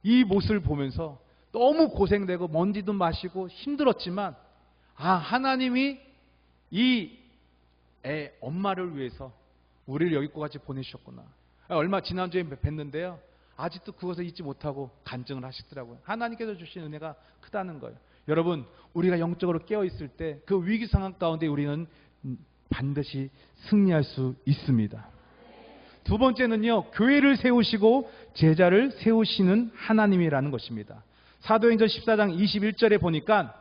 이 모습을 보면서 너무 고생되고 먼지도 마시고 힘들었지만 하나님이 이 애 엄마를 위해서 우리를 여기까지 보내주셨구나. 얼마 지난주에 뵀는데요, 아직도 그것을 잊지 못하고 간증을 하시더라고요. 하나님께서 주신 은혜가 크다는 거예요. 여러분, 우리가 영적으로 깨어있을 때 그 위기 상황 가운데 우리는 반드시 승리할 수 있습니다. 두 번째는요, 교회를 세우시고 제자를 세우시는 하나님이라는 것입니다. 사도행전 14장 21절에 보니까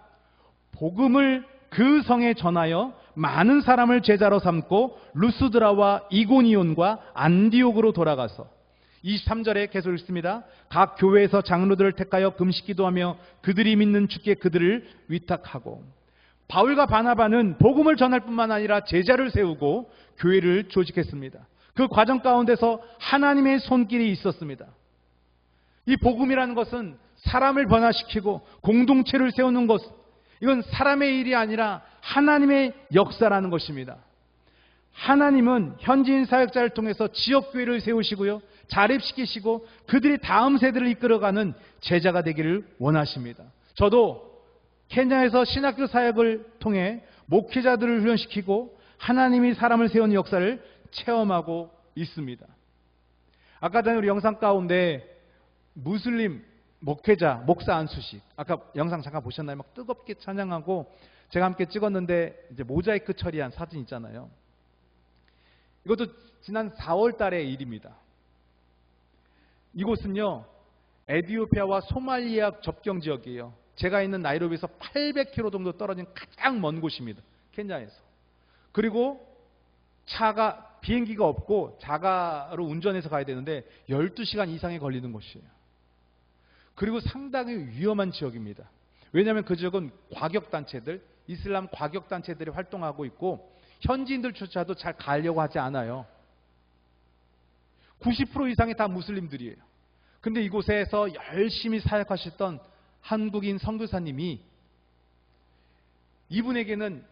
복음을 그 성에 전하여 많은 사람을 제자로 삼고 루스드라와 이고니온과 안디옥으로 돌아가서 23절에 계속 읽습니다. 각 교회에서 장로들을 택하여 금식 기도하며 그들이 믿는 주께 그들을 위탁하고, 바울과 바나바는 복음을 전할 뿐만 아니라 제자를 세우고 교회를 조직했습니다. 그 과정 가운데서 하나님의 손길이 있었습니다. 이 복음이라는 것은 사람을 변화시키고 공동체를 세우는 것, 이건 사람의 일이 아니라 하나님의 역사라는 것입니다. 하나님은 현지인 사역자를 통해서 지역교회를 세우시고요, 자립시키시고 그들이 다음 세대를 이끌어가는 제자가 되기를 원하십니다. 저도 케냐에서 신학교 사역을 통해 목회자들을 훈련시키고 하나님이 사람을 세우는 역사를 체험하고 있습니다. 아까 전에 우리 영상 가운데 무슬림 목회자 목사 안수식, 아까 영상 잠깐 보셨나요? 막 뜨겁게 찬양하고 제가 함께 찍었는데 이제 모자이크 처리한 사진 있잖아요. 이것도 지난 4월 달의 일입니다. 이곳은요, 에티오피아와 소말리아 접경 지역이에요. 제가 있는 나이로비에서 800km 정도 떨어진 가장 먼 곳입니다. 케냐에서. 그리고 비행기가 없고 자가로 운전해서 가야 되는데 12시간 이상이 걸리는 곳이에요. 그리고 상당히 위험한 지역입니다. 왜냐하면 그 지역은 과격단체들, 이슬람 과격단체들이 활동하고 있고 현지인들조차도 잘 가려고 하지 않아요. 90% 이상이 다 무슬림들이에요. 근데 이곳에서 열심히 사역하셨던 한국인 선교사님이, 이분에게는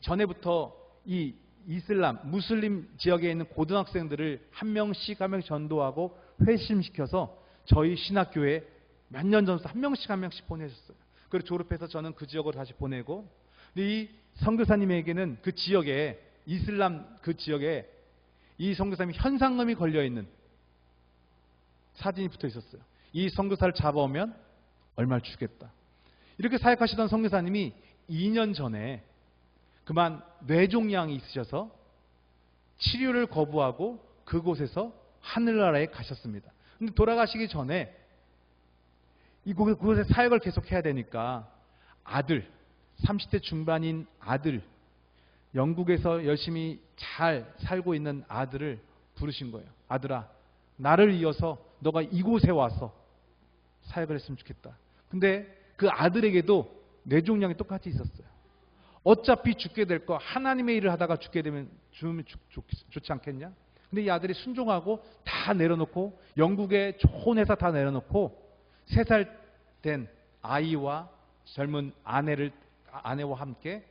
전에부터 이 이슬람, 무슬림 지역에 있는 고등학생들을 한 명씩 전도하고 회심시켜서 저희 신학교에 몇 년 전부터 한 명씩 보내셨어요. 그리고 졸업해서 저는 그 지역으로 다시 보내고, 근데 이 선교사님에게는 그 지역에, 이슬람 그 지역에 이 선교사님이 현상금이 걸려있는 사진이 붙어 있었어요. 이 선교사를 잡아오면 얼마를 주겠다. 이렇게 사역하시던 선교사님이 2년 전에 그만 뇌종양이 있으셔서 치료를 거부하고 그곳에서 하늘나라에 가셨습니다. 근데 돌아가시기 전에 그곳에 사역을 계속해야 되니까 아들, 30대 중반인 아들, 영국에서 열심히 잘 살고 있는 아들을 부르신 거예요. 아들아, 나를 이어서 너가 이곳에 와서 사역을 했으면 좋겠다. 근데 그 아들에게도 뇌종양이 똑같이 있었어요. 어차피 죽게 될 거, 하나님의 일을 하다가 죽게 되면 죽으면 좋지 않겠냐? 근데 이 아들이 순종하고 다 내려놓고, 영국의 좋은 회사 다 내려놓고 3살 된 아이와 젊은 아내와 함께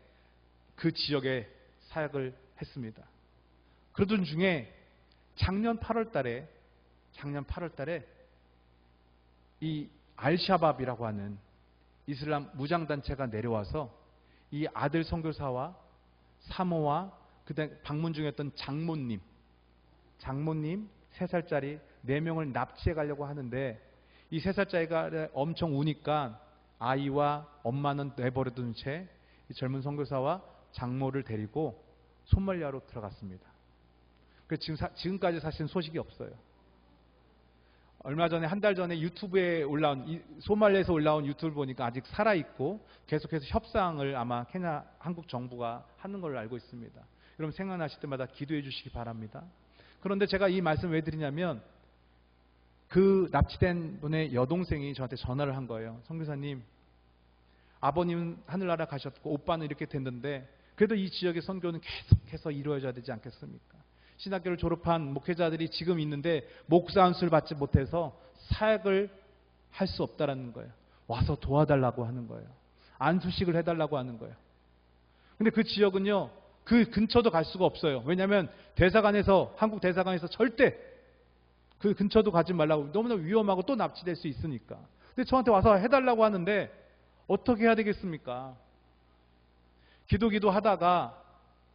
그 지역에 사역을 했습니다. 그러던 중에 작년 8월 달에 이 알샤밥이라고 하는 이슬람 무장단체가 내려와서 이 아들 선교사와 사모와 그다음 방문 중이었던 장모님 3살짜리 4명을 납치해 가려고 하는데, 이 3살짜리가 엄청 우니까 아이와 엄마는 내버려둔 채 이 젊은 선교사와 장모를 데리고 소말리아로 들어갔습니다. 그래서 지금까지 사실 소식이 없어요. 얼마 전에, 한 달 전에 유튜브에 올라온, 소말리아에서 올라온 유튜브를 보니까 아직 살아있고 계속해서 협상을 아마 한국 정부가 하는 걸로 알고 있습니다. 여러분 생각나실 때마다 기도해 주시기 바랍니다. 그런데 제가 이 말씀을 왜 드리냐면 그 납치된 분의 여동생이 저한테 전화를 한 거예요. 선교사님, 아버님은 하늘나라 가셨고 오빠는 이렇게 됐는데 그래도 이 지역의 선교는 계속해서 이루어져야 되지 않겠습니까? 신학교를 졸업한 목회자들이 지금 있는데 목사 안수를 받지 못해서 사역을 할 수 없다라는 거예요. 와서 도와달라고 하는 거예요. 안수식을 해달라고 하는 거예요. 근데 그 지역은요, 그 근처도 갈 수가 없어요. 왜냐하면 대사관에서, 한국 대사관에서 절대 그 근처도 가지 말라고, 너무나 위험하고 또 납치될 수 있으니까. 근데 저한테 와서 해달라고 하는데 어떻게 해야 되겠습니까? 기도 하다가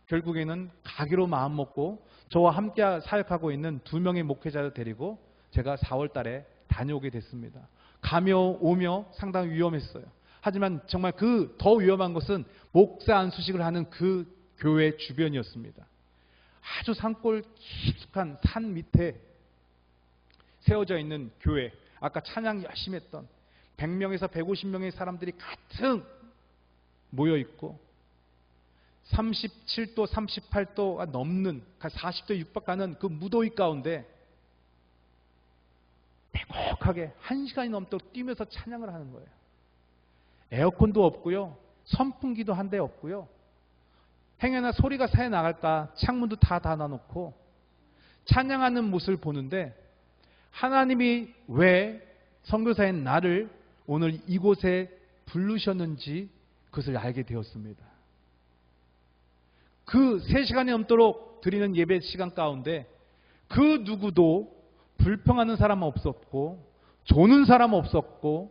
결국에는 가기로 마음먹고 저와 함께 사역하고 있는 2명의 목회자를 데리고 제가 4월 달에 다녀오게 됐습니다. 가며 오며 상당히 위험했어요. 하지만 정말 그 더 위험한 것은 목사 안수식을 하는 그 교회 주변이었습니다. 아주 산골 깊숙한 산 밑에 세워져 있는 교회, 아까 찬양 열심히 했던 100명에서 150명의 사람들이 가득 모여 있고 37도, 38도가 넘는 40도 육박하는 그 무더위 가운데 빼곡하게 1시간이 넘도록 뛰면서 찬양을 하는 거예요. 에어컨도 없고요. 선풍기도 한 대 없고요. 행여나 소리가 새어 나갈까 창문도 다 닫아놓고 찬양하는 모습을 보는데 하나님이 왜 선교사인 나를 오늘 이곳에 부르셨는지 그것을 알게 되었습니다. 그 3시간이 넘도록 드리는 예배 시간 가운데 그 누구도 불평하는 사람은 없었고 조는 사람은 없었고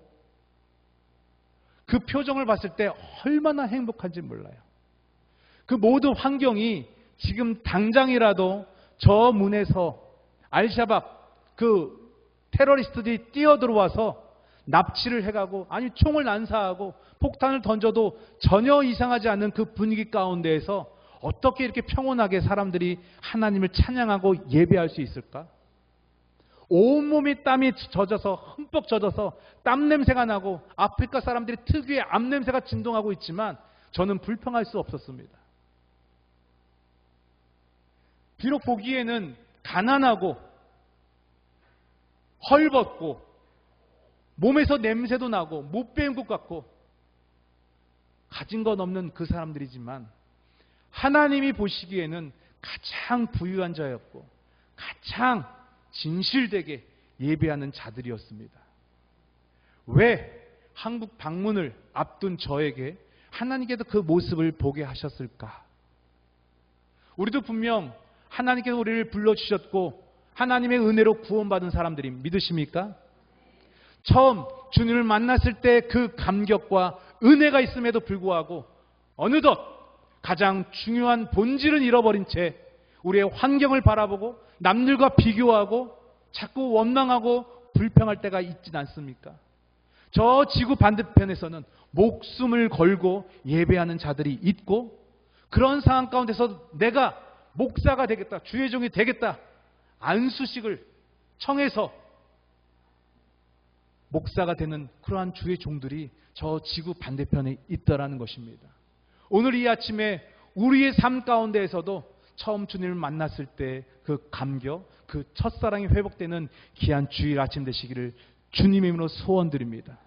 그 표정을 봤을 때 얼마나 행복한지 몰라요. 그 모든 환경이 지금 당장이라도 저 문에서 알샤밥 그 테러리스트들이 뛰어들어와서 납치를 해가고 아니 총을 난사하고 폭탄을 던져도 전혀 이상하지 않는 그 분위기 가운데에서 어떻게 이렇게 평온하게 사람들이 하나님을 찬양하고 예배할 수 있을까? 온몸이 땀이 젖어서 흠뻑 젖어서 땀 냄새가 나고 아프리카 사람들이 특유의 암 냄새가 진동하고 있지만 저는 불평할 수 없었습니다. 비록 보기에는 가난하고 헐벗고 몸에서 냄새도 나고 못 배운 것 같고 가진 것 없는 그 사람들이지만 하나님이 보시기에는 가장 부유한 자였고 가장 진실되게 예배하는 자들이었습니다. 왜 한국 방문을 앞둔 저에게 하나님께서 그 모습을 보게 하셨을까? 우리도 분명 하나님께서 우리를 불러주셨고 하나님의 은혜로 구원받은 사람들이 믿으십니까? 처음 주님을 만났을 때 그 감격과 은혜가 있음에도 불구하고 어느덧 가장 중요한 본질은 잃어버린 채 우리의 환경을 바라보고 남들과 비교하고 자꾸 원망하고 불평할 때가 있진 않습니까? 저 지구 반대편에서는 목숨을 걸고 예배하는 자들이 있고 그런 상황 가운데서 내가 목사가 되겠다, 주의 종이 되겠다, 안수식을 청해서 목사가 되는 그러한 주의 종들이 저 지구 반대편에 있다라는 것입니다. 오늘 이 아침에 우리의 삶 가운데에서도 처음 주님을 만났을 때 그 감격, 그 첫사랑이 회복되는 귀한 주일 아침 되시기를 주님의 이름으로 소원드립니다.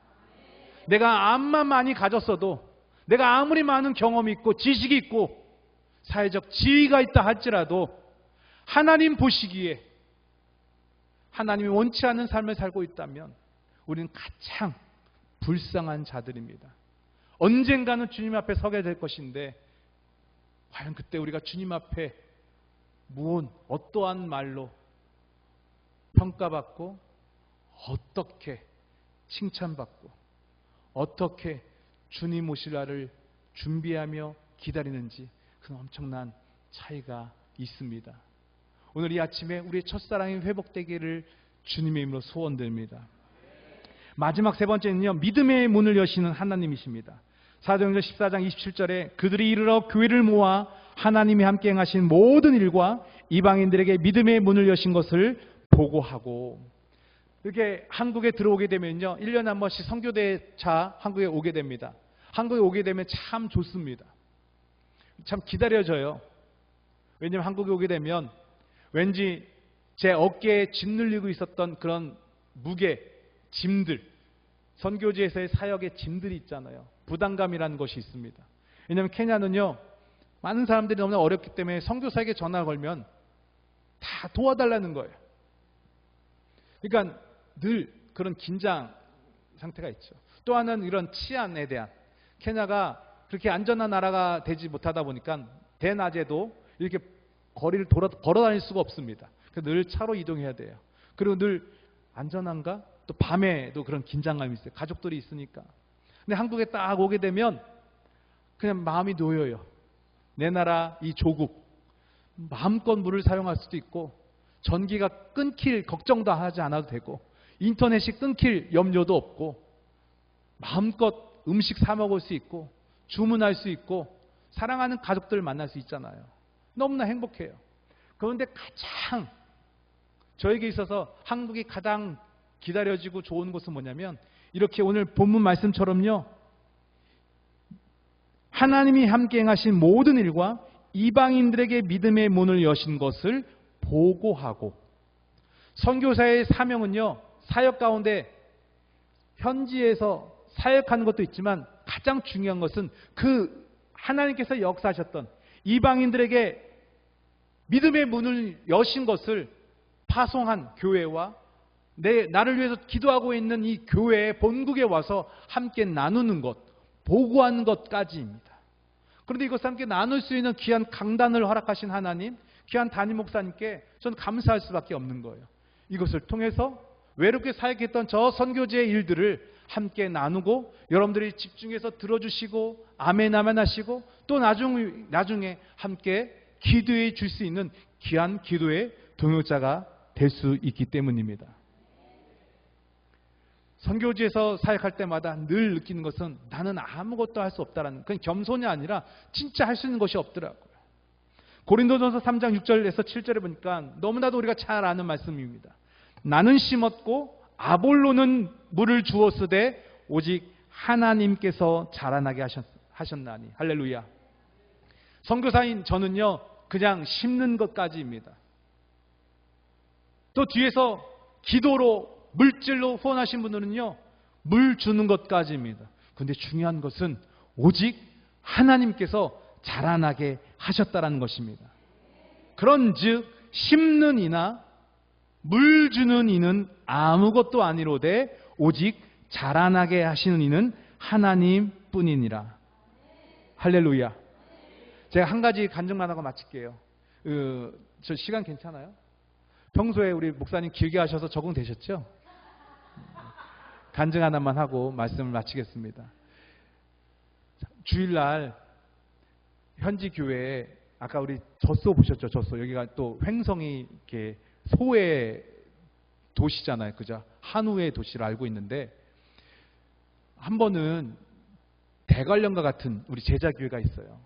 내가 암만 많이 가졌어도 내가 아무리 많은 경험이 있고 지식이 있고 사회적 지위가 있다 할지라도 하나님 보시기에 하나님이 원치 않는 삶을 살고 있다면 우리는 가장 불쌍한 자들입니다. 언젠가는 주님 앞에 서게 될 것인데 과연 그때 우리가 주님 앞에 어떠한 말로 평가받고 어떻게 칭찬받고 어떻게 주님 오실 날을 준비하며 기다리는지 그런 엄청난 차이가 있습니다. 오늘 이 아침에 우리의 첫사랑이 회복되기를 주님의 이름으로 소원드립니다. 마지막 세 번째는요, 믿음의 문을 여시는 하나님이십니다. 사도행전 14장 27절에 그들이 이르러 교회를 모아 하나님이 함께 행하신 모든 일과 이방인들에게 믿음의 문을 여신 것을 보고하고, 이렇게 한국에 들어오게 되면요 1년에 한 번씩 선교대차 한국에 오게 됩니다. 한국에 오게 되면 참 좋습니다. 참 기다려져요. 왜냐하면 한국에 오게 되면 왠지 제 어깨에 짓눌리고 있었던 그런 무게, 짐들, 선교지에서의 사역의 짐들이 있잖아요. 부담감이라는 것이 있습니다. 왜냐하면 케냐는요, 많은 사람들이 너무나 어렵기 때문에 선교사에게 전화 걸면 다 도와달라는 거예요. 그러니까 늘 그런 긴장 상태가 있죠. 또 하나는 이런 치안에 대한, 케냐가 그렇게 안전한 나라가 되지 못하다 보니까 대낮에도 이렇게 거리를 걸어 다닐 수가 없습니다. 그래서 늘 차로 이동해야 돼요. 그리고 늘 안전한가? 또 밤에도 그런 긴장감이 있어요. 가족들이 있으니까. 근데 한국에 딱 오게 되면 그냥 마음이 놓여요. 내 나라 이 조국, 마음껏 물을 사용할 수도 있고, 전기가 끊길 걱정도 하지 않아도 되고, 인터넷이 끊길 염려도 없고, 마음껏 음식 사 먹을 수 있고, 주문할 수 있고, 사랑하는 가족들을 만날 수 있잖아요. 너무나 행복해요. 그런데 가장 저에게 있어서 한국이 가장 기다려지고 좋은 것은 뭐냐면, 이렇게 오늘 본문 말씀처럼요, 하나님이 함께 행하신 모든 일과 이방인들에게 믿음의 문을 여신 것을 보고하고, 선교사의 사명은요, 사역 가운데 현지에서 사역하는 것도 있지만 가장 중요한 것은 그 하나님께서 역사하셨던 이방인들에게 믿음의 문을 여신 것을 파송한 교회와 나를 위해서 기도하고 있는 이 교회의 본국에 와서 함께 나누는 것, 보고하는 것까지입니다. 그런데 이것을 함께 나눌 수 있는 귀한 강단을 허락하신 하나님, 귀한 담임 목사님께 저는 감사할 수밖에 없는 거예요. 이것을 통해서 외롭게 사역했던 저 선교지의 일들을 함께 나누고, 여러분들이 집중해서 들어주시고 아멘 아멘 하시고, 또 나중에 함께 기도해 줄 수 있는 귀한 기도의 동역자가 될 수 있기 때문입니다. 선교지에서 사역할 때마다 늘 느끼는 것은 나는 아무것도 할 수 없다라는, 그건 겸손이 아니라 진짜 할 수 있는 것이 없더라고요. 고린도전서 3장 6절에서 7절에 보니까 너무나도 우리가 잘 아는 말씀입니다. 나는 심었고 아볼로는 물을 주었으되 오직 하나님께서 자라나게 하셨나니. 할렐루야. 선교사인 저는요, 그냥 심는 것까지입니다. 또 뒤에서 기도로 물질로 후원하신 분들은요, 물 주는 것까지입니다. 근데 중요한 것은 오직 하나님께서 자라나게 하셨다라는 것입니다. 그런즉 심는 이나 물 주는 이는 아무것도 아니로되 오직 자라나게 하시는 이는 하나님뿐이니라. 할렐루야. 제가 한 가지 간증만 하고 마칠게요. 저 시간 괜찮아요? 평소에 우리 목사님 길게 하셔서 적응되셨죠? 간증 하나만 하고 말씀을 마치겠습니다. 주일날 현지 교회에, 아까 우리 젖소 보셨죠? 젖소. 여기가 또 횡성이 이렇게 소의 도시잖아요. 그죠? 한우의 도시로 알고 있는데, 한 번은 대관령과 같은 우리 제자교회가 있어요.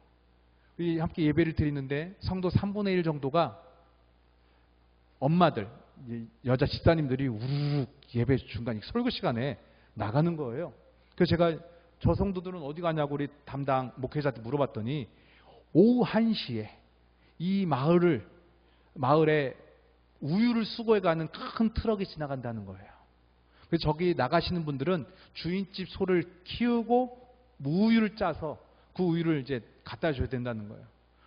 우리 함께 예배를 드리는데 성도 3분의 1 정도가 엄마들, 여자 집사님들이 우르르 예배 중간 설교 시간에 나가는 거예요. 그래서 제가 저 성도들은 어디 가냐고 우리 담당 목회자한테 물어봤더니 오후 1시에 이 마을에 우유를 수거해 가는 큰 트럭이 지나간다는 거예요. 그래서 저기 나가시는 분들은 주인집 소를 키우고 우유를 짜서 그 우유를 이제 갖다 줘야 된다는 거예요.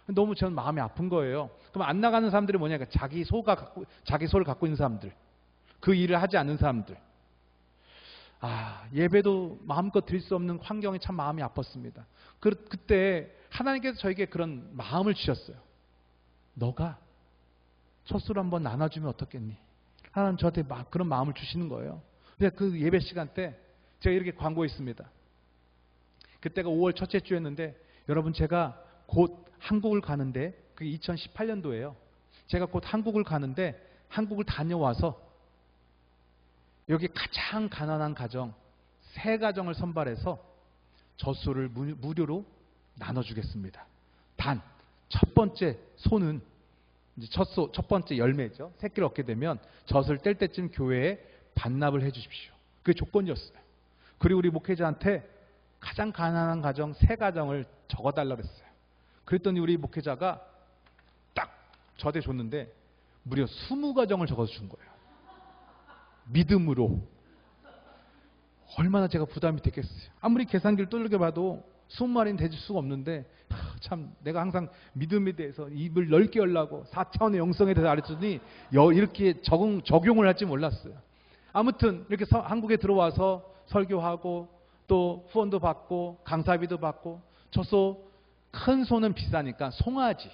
너무 저는 마음이 아픈 거예요. 그럼 안 나가는 사람들이 뭐냐? 자기 소를 갖고 있는 사람들, 그 일을 하지 않는 사람들. 예배도 마음껏 드릴 수 없는 환경이 참 마음이 아팠습니다. 그때 하나님께서 저에게 그런 마음을 주셨어요. 너가 첫 술 한번 나눠주면 어떻겠니? 하나님 저한테 그런 마음을 주시는 거예요. 근데 그 예배 시간 때 제가 이렇게 광고했습니다. 그때가 5월 첫째 주였는데, 여러분 제가 곧 한국을 가는데, 그게 2018년도예요. 제가 곧 한국을 가는데 한국을 다녀와서 여기 가장 가난한 가정 3가정을 선발해서 젖소를 무료로 나눠주겠습니다. 단 첫 번째 소는 이제 첫 번째 열매죠. 새끼를 얻게 되면 젖을 뗄 때쯤 교회에 반납을 해 주십시오. 그게 조건이었어요. 그리고 우리 목회자한테 가장 가난한 가정 3가정을 적어달라고 했어요. 그랬더니 우리 목회자가 딱 저한테 줬는데 무려 20가정을 적어서 준 거예요. 믿음으로. 얼마나 제가 부담이 됐겠어요. 아무리 계산기를 두들겨 봐도 20마리는 되질 수가 없는데 참 내가 항상 믿음에 대해서 입을 넓게 열라고 4차원의 영성에 대해서 가르쳤더니 이렇게 적용을 할지 몰랐어요. 아무튼 이렇게 한국에 들어와서 설교하고 또 후원도 받고 강사비도 받고 젖소 큰 소는 비싸니까 송아지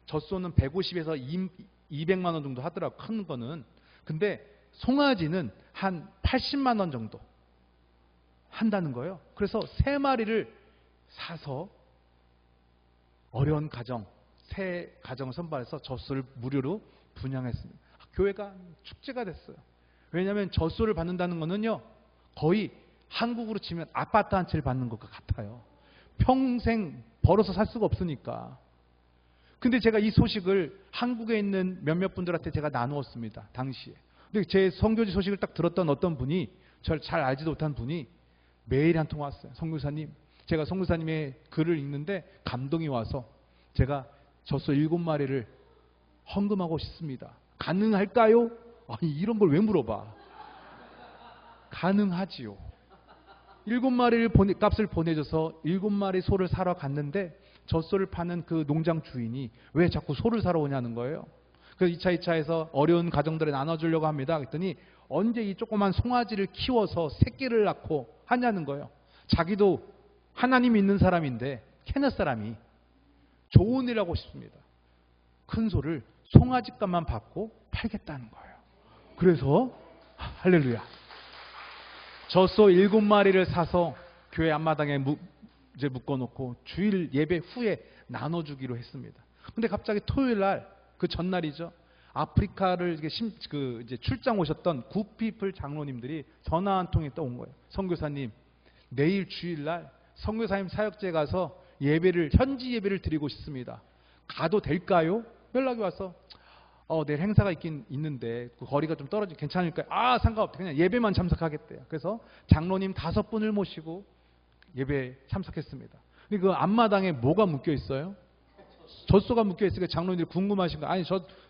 젖소는 150에서 200만 원 정도 하더라고 큰 거는. 근데 송아지는 한 80만 원 정도 한다는 거예요. 그래서 3마리를 사서 어려운 가정, 새 가정을 선발해서 젖소를 무료로 분양했습니다. 교회가 축제가 됐어요. 왜냐하면 젖소를 받는다는 거는요, 거의 한국으로 치면 아파트 한 채를 받는 것과 같아요. 평생 벌어서 살 수가 없으니까. 근데 제가 이 소식을 한국에 있는 몇몇 분들한테 제가 나누었습니다. 당시에. 근데 제 선교지 소식을 딱 들었던 어떤 분이, 저를 잘 알지도 못한 분이 메일이 한 통 왔어요. 선교사님, 제가 선교사님의 글을 읽는데 감동이 와서 제가 젖소 7마리를 헌금하고 싶습니다. 가능할까요? 아니 이런 걸 왜 물어봐. 가능하지요. 7마리를 값을 보내줘서 7마리 소를 사러 갔는데 젖소를 파는 그 농장 주인이 왜 자꾸 소를 사러 오냐는 거예요. 그래서 2차에서 어려운 가정들에 나눠주려고 합니다. 그랬더니 언제 이 조그만 송아지를 키워서 새끼를 낳고 하냐는 거예요. 자기도 하나님이 있는 사람인데 캐나 사람이 좋은 일 하고 싶습니다. 큰 소를 송아지값만 받고 팔겠다는 거예요. 그래서 할렐루야. 젖소 7마리를 사서 교회 앞마당에 이제 묶어놓고 주일 예배 후에 나눠주기로 했습니다. 근데 갑자기 토요일 날, 그 전날이죠. 아프리카를 이제 출장 오셨던 굿피플 장로님들이 전화 한 통이 떠온 거예요. 선교사님, 내일 주일날 선교사님 사역지에 가서 현지 예배를 드리고 싶습니다. 가도 될까요? 연락이 와서 내일 행사가 있긴 있는데 그 거리가 좀 떨어지면 괜찮을까요? 상관없대. 그냥 예배만 참석하겠대요. 그래서 장로님 5분을 모시고 예배에 참석했습니다. 근데 그 앞마당에 뭐가 묶여 있어요? 젖소가 묶여 있으니까 장로님들이 궁금하신 거. 아니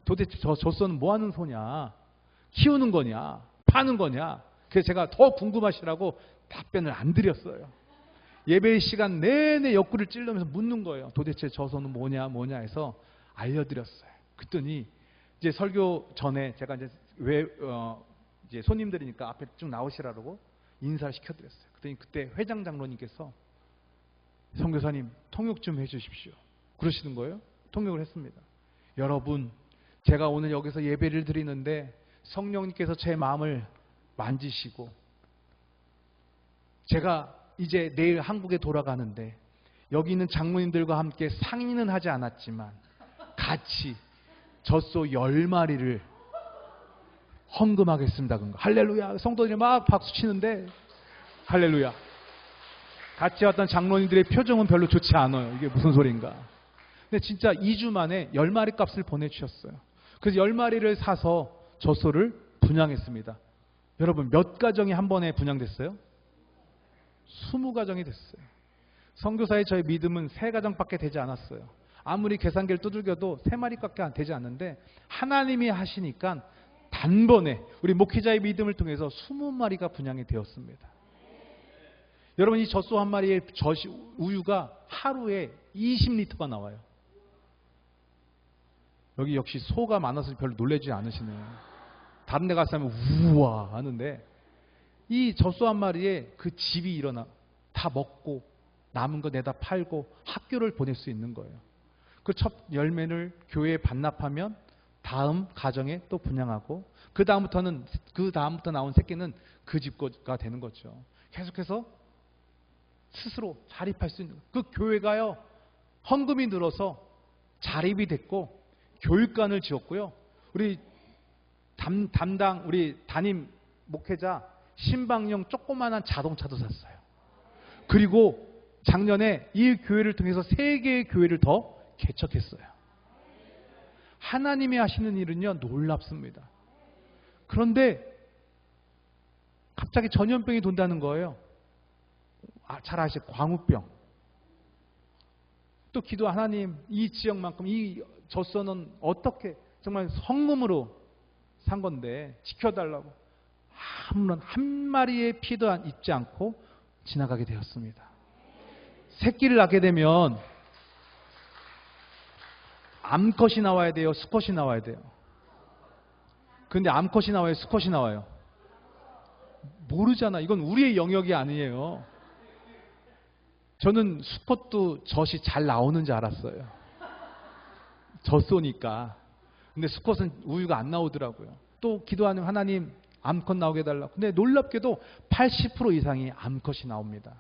도대체 젖소는 뭐 하는 소냐? 키우는 거냐? 파는 거냐? 그래서 제가 더 궁금하시라고 답변을 안 드렸어요. 예배 시간 내내 옆구리를 찔러면서 묻는 거예요. 도대체 젖소는 뭐냐 해서 알려드렸어요. 그랬더니 이제 설교 전에 제가 이제 손님들이니까 앞에 쭉 나오시라고 인사를 시켜드렸어요. 그랬더니 그때 회장 장로님께서 선교사님 통역 좀 해주십시오. 그러시는 거예요. 통역을 했습니다. 여러분, 제가 오늘 여기서 예배를 드리는데 성령님께서 제 마음을 만지시고 제가 이제 내일 한국에 돌아가는데 여기 있는 장로님들과 함께 상의는 하지 않았지만 같이 젖소 10마리를 헌금하겠습니다. 할렐루야. 성도들이 막 박수 치는데 할렐루야. 같이 왔던 장로님들의 표정은 별로 좋지 않아요. 이게 무슨 소리인가. 근데 진짜 2주 만에 10마리 값을 보내주셨어요. 그래서 10마리를 사서 젖소를 분양했습니다. 여러분, 몇 가정이 한 번에 분양됐어요? 20가정이 됐어요. 선교사의 저의 믿음은 3가정밖에 되지 않았어요. 아무리 계산기를 두들겨도 3마리밖에 되지 않는데 하나님이 하시니까 단번에 우리 목회자의 믿음을 통해서 20마리가 분양이 되었습니다. 여러분, 이 젖소 한 마리의 우유가 하루에 20리터가 나와요. 여기 역시 소가 많아서 별로 놀라지 않으시네요. 다른 데 갔으면 우와 하는데 이 젖소 한 마리에 그 집이 일어나 다 먹고 남은 거 내다 팔고 학교를 보낼 수 있는 거예요. 그 첫 열매를 교회에 반납하면 다음 가정에 또 분양하고 그 다음부터 나온 새끼는 그 집 거가 되는 거죠. 계속해서 스스로 자립할 수 있는 그 교회가요, 헌금이 늘어서 자립이 됐고 교육관을 지었고요. 우리 우리 담임 목회자 신방용 조그만한 자동차도 샀어요. 그리고 작년에 이 교회를 통해서 3개의 교회를 더 개척했어요. 하나님이 하시는 일은요, 놀랍습니다. 그런데 갑자기 전염병이 돈다는 거예요. 잘 아시죠? 광우병. 또 기도, 하나님 이 지역만큼 이 젖소는 어떻게 정말 성금으로 산 건데 지켜달라고 아무런 한 마리의 피도 입지 않고 지나가게 되었습니다. 새끼를 낳게 되면 암컷이 나와야 돼요? 수컷이 나와야 돼요? 근데 암컷이 나와요? 수컷이 나와요? 모르잖아. 이건 우리의 영역이 아니에요. 저는 수컷도 젖이 잘 나오는지 알았어요. 젖 쏘니까. 근데 수컷은 우유가 안 나오더라고요. 또 기도하는 하나님 암컷 나오게 해달라고. 근데 놀랍게도 80% 이상이 암컷이 나옵니다.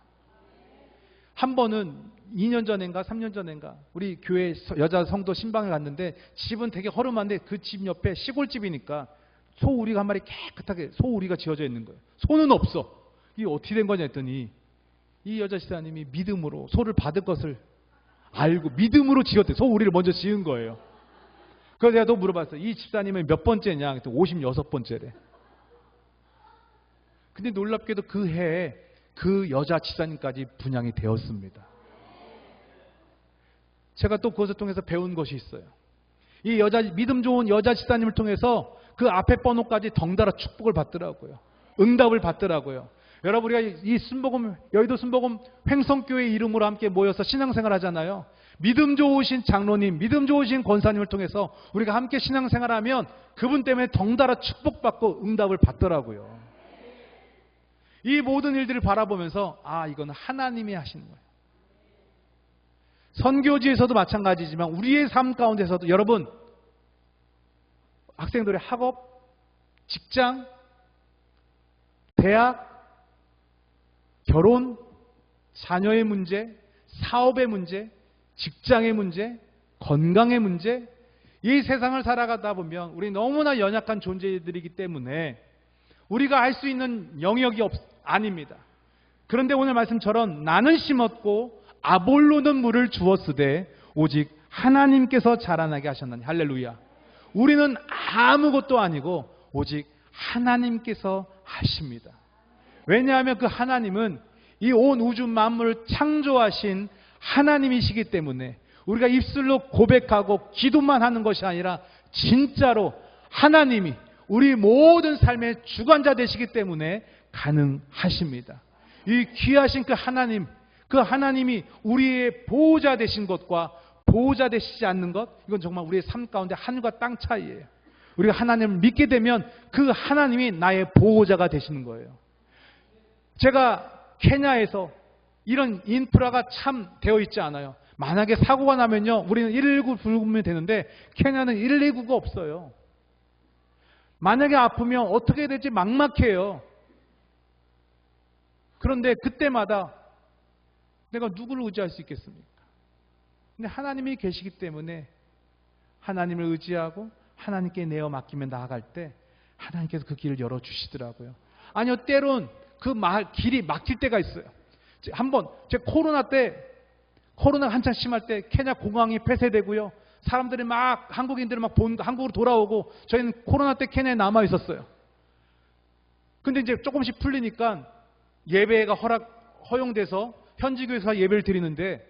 한 번은 2년 전인가 3년 전인가 우리 교회 여자 성도 신방에 갔는데 집은 되게 허름한데 그 집 옆에 시골집이니까 소우리가 한 마리 깨끗하게 소우리가 지어져 있는 거예요. 소는 없어. 이게 어떻게 된 거냐 했더니 이 여자 집사님이 믿음으로 소를 받을 것을 알고 믿음으로 지었대. 소우리를 먼저 지은 거예요. 그래서 제가 또 물어봤어요. 이 집사님은 몇 번째냐? 그랬더니 56번째래. 근데 놀랍게도 그 해에 그 여자 집사님까지 분양이 되었습니다. 제가 또 그것을 통해서 배운 것이 있어요. 이 여자 믿음 좋은 여자 집사님을 통해서 그 앞에 번호까지 덩달아 축복을 받더라고요. 응답을 받더라고요. 여러분 우리가 이 순복음 여의도 순복음 횡성교회 이름으로 함께 모여서 신앙생활 하잖아요. 믿음 좋으신 장로님, 믿음 좋으신 권사님을 통해서 우리가 함께 신앙생활하면 그분 때문에 덩달아 축복받고 응답을 받더라고요. 이 모든 일들을 바라보면서 이건 하나님이 하시는 거예요. 선교지에서도 마찬가지지만 우리의 삶 가운데서도 여러분 학생들의 학업, 직장, 대학, 결혼, 자녀의 문제, 사업의 문제, 직장의 문제, 건강의 문제, 이 세상을 살아가다 보면 우리 너무나 연약한 존재들이기 때문에 우리가 할 수 있는 영역이 아닙니다. 그런데 오늘 말씀처럼 나는 심었고 아볼로는 물을 주었으되 오직 하나님께서 자라나게 하셨나니. 할렐루야. 우리는 아무것도 아니고 오직 하나님께서 하십니다. 왜냐하면 그 하나님은 이 온 우주 만물을 창조하신 하나님이시기 때문에 우리가 입술로 고백하고 기도만 하는 것이 아니라 진짜로 하나님이 우리 모든 삶의 주관자 되시기 때문에 가능하십니다. 이 귀하신 그 하나님이 우리의 보호자 되신 것과 보호자 되시지 않는 것, 이건 정말 우리의 삶 가운데 하늘과 땅 차이예요. 우리가 하나님을 믿게 되면 그 하나님이 나의 보호자가 되시는 거예요. 제가 케냐에서 이런 인프라가 참 되어 있지 않아요. 만약에 사고가 나면요, 우리는 119 부르면 되는데 케냐는 119가 없어요. 만약에 아프면 어떻게 해야 될지 막막해요. 그런데 그때마다 내가 누구를 의지할 수 있겠습니까? 근데 하나님이 계시기 때문에 하나님을 의지하고 하나님께 내어 맡기며 나아갈 때 하나님께서 그 길을 열어주시더라고요. 아니요, 때론 그 길이 막힐 때가 있어요. 한번 제 코로나 한창 심할 때 케냐 공항이 폐쇄되고요. 사람들이 한국인들이 한국으로 돌아오고 저희는 코로나 때 케냐에 남아 있었어요. 근데 이제 조금씩 풀리니까 예배가 허용돼서 현지 교회에서 예배를 드리는데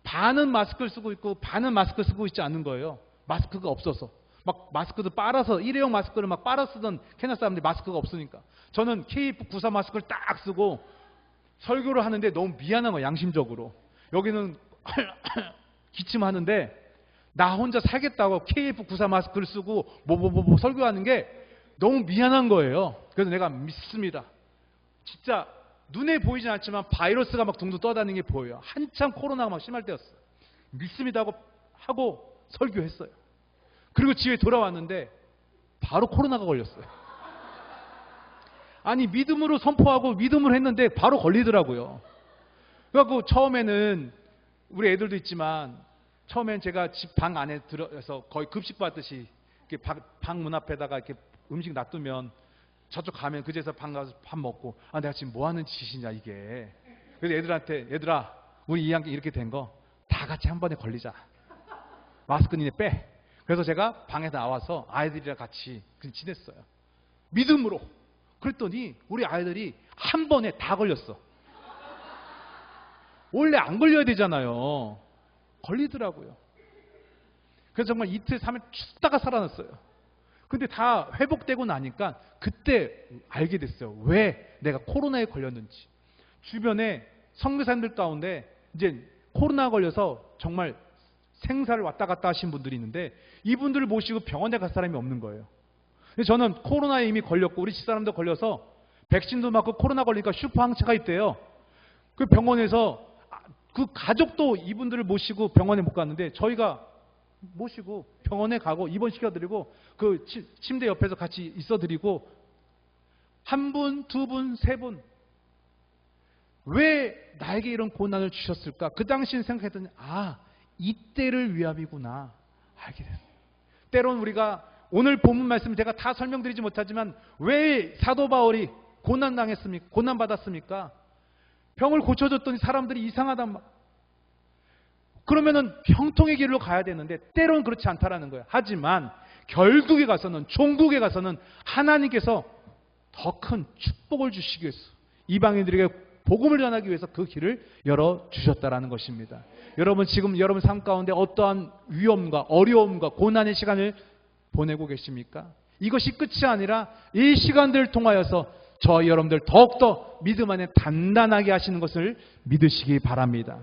반은 마스크를 쓰고 있고 반은 마스크를 쓰고 있지 않는 거예요. 마스크가 없어서. 마스크도 빨아서 일회용 마스크를 빨아 쓰던 케냐 사람들이 마스크가 없으니까. 저는 KF94 마스크를 딱 쓰고 설교를 하는데 너무 미안한 거예요. 양심적으로. 여기는 기침하는데 나 혼자 살겠다고 KF94 마스크를 쓰고 설교하는 게 너무 미안한 거예요. 그래서 내가 믿습니다. 진짜 눈에 보이진 않지만 바이러스가 둥둥 떠다니는 게 보여요. 한참 코로나가 심할 때였어요. 믿습니다 하고 설교했어요. 그리고 집에 돌아왔는데 바로 코로나가 걸렸어요. 아니 믿음으로 선포하고 믿음으로 했는데 바로 걸리더라고요. 그래갖고 처음에는 우리 애들도 있지만 처음엔 제가 집 방 안에 들어서 거의 급식 받듯이 이렇게 방 문 앞에다가 이렇게 음식 놔두면 저쪽 가면 그제서 방 가서 밥 먹고 내가 지금 뭐 하는 짓이냐 이게. 그래서 애들한테 얘들아 우리 2학년 이렇게 된 거 다 같이 한 번에 걸리자. 마스크 니네 빼. 그래서 제가 방에서 나와서 아이들이랑 같이 지냈어요. 믿음으로. 그랬더니 우리 아이들이 한 번에 다 걸렸어. 원래 안 걸려야 되잖아요. 걸리더라고요. 그래서 정말 이틀, 3일 죽다가 살아났어요. 근데 다 회복되고 나니까 그때 알게 됐어요. 왜 내가 코로나에 걸렸는지. 주변에 선교사님들 가운데 이제 코로나 걸려서 정말 생사를 왔다 갔다 하신 분들이 있는데 이분들을 모시고 병원에 갈 사람이 없는 거예요. 근데 저는 코로나에 이미 걸렸고 우리 집사람도 걸려서 백신도 맞고 코로나 걸리니까 슈퍼 항체가 있대요. 그 병원에서 그 가족도 이분들을 모시고 병원에 못 갔는데 저희가 모시고 병원에 가고 입원시켜드리고 그 침대 옆에서 같이 있어드리고 한 분, 두 분, 세 분. 왜 나에게 이런 고난을 주셨을까? 그 당시엔 생각했더니 이때를 위함이구나 알게 됐어요. 때론 우리가 오늘 본문 말씀 제가 다 설명드리지 못하지만 왜 사도 바울이 고난당했습니까? 고난받았습니까? 병을 고쳐줬더니 사람들이 이상하단 말. 그러면은 병통의 길로 가야 되는데 때론 그렇지 않다라는 거예요. 하지만 결국에 가서는 종국에 가서는 하나님께서 더 큰 축복을 주시기 위해서 이방인들에게 복음을 전하기 위해서 그 길을 열어 주셨다라는 것입니다. 여러분 지금 여러분 삶 가운데 어떠한 위험과 어려움과 고난의 시간을 보내고 계십니까? 이것이 끝이 아니라 이 시간들을 통하여서 저와 여러분들 더욱더 믿음 안에 단단하게 하시는 것을 믿으시기 바랍니다.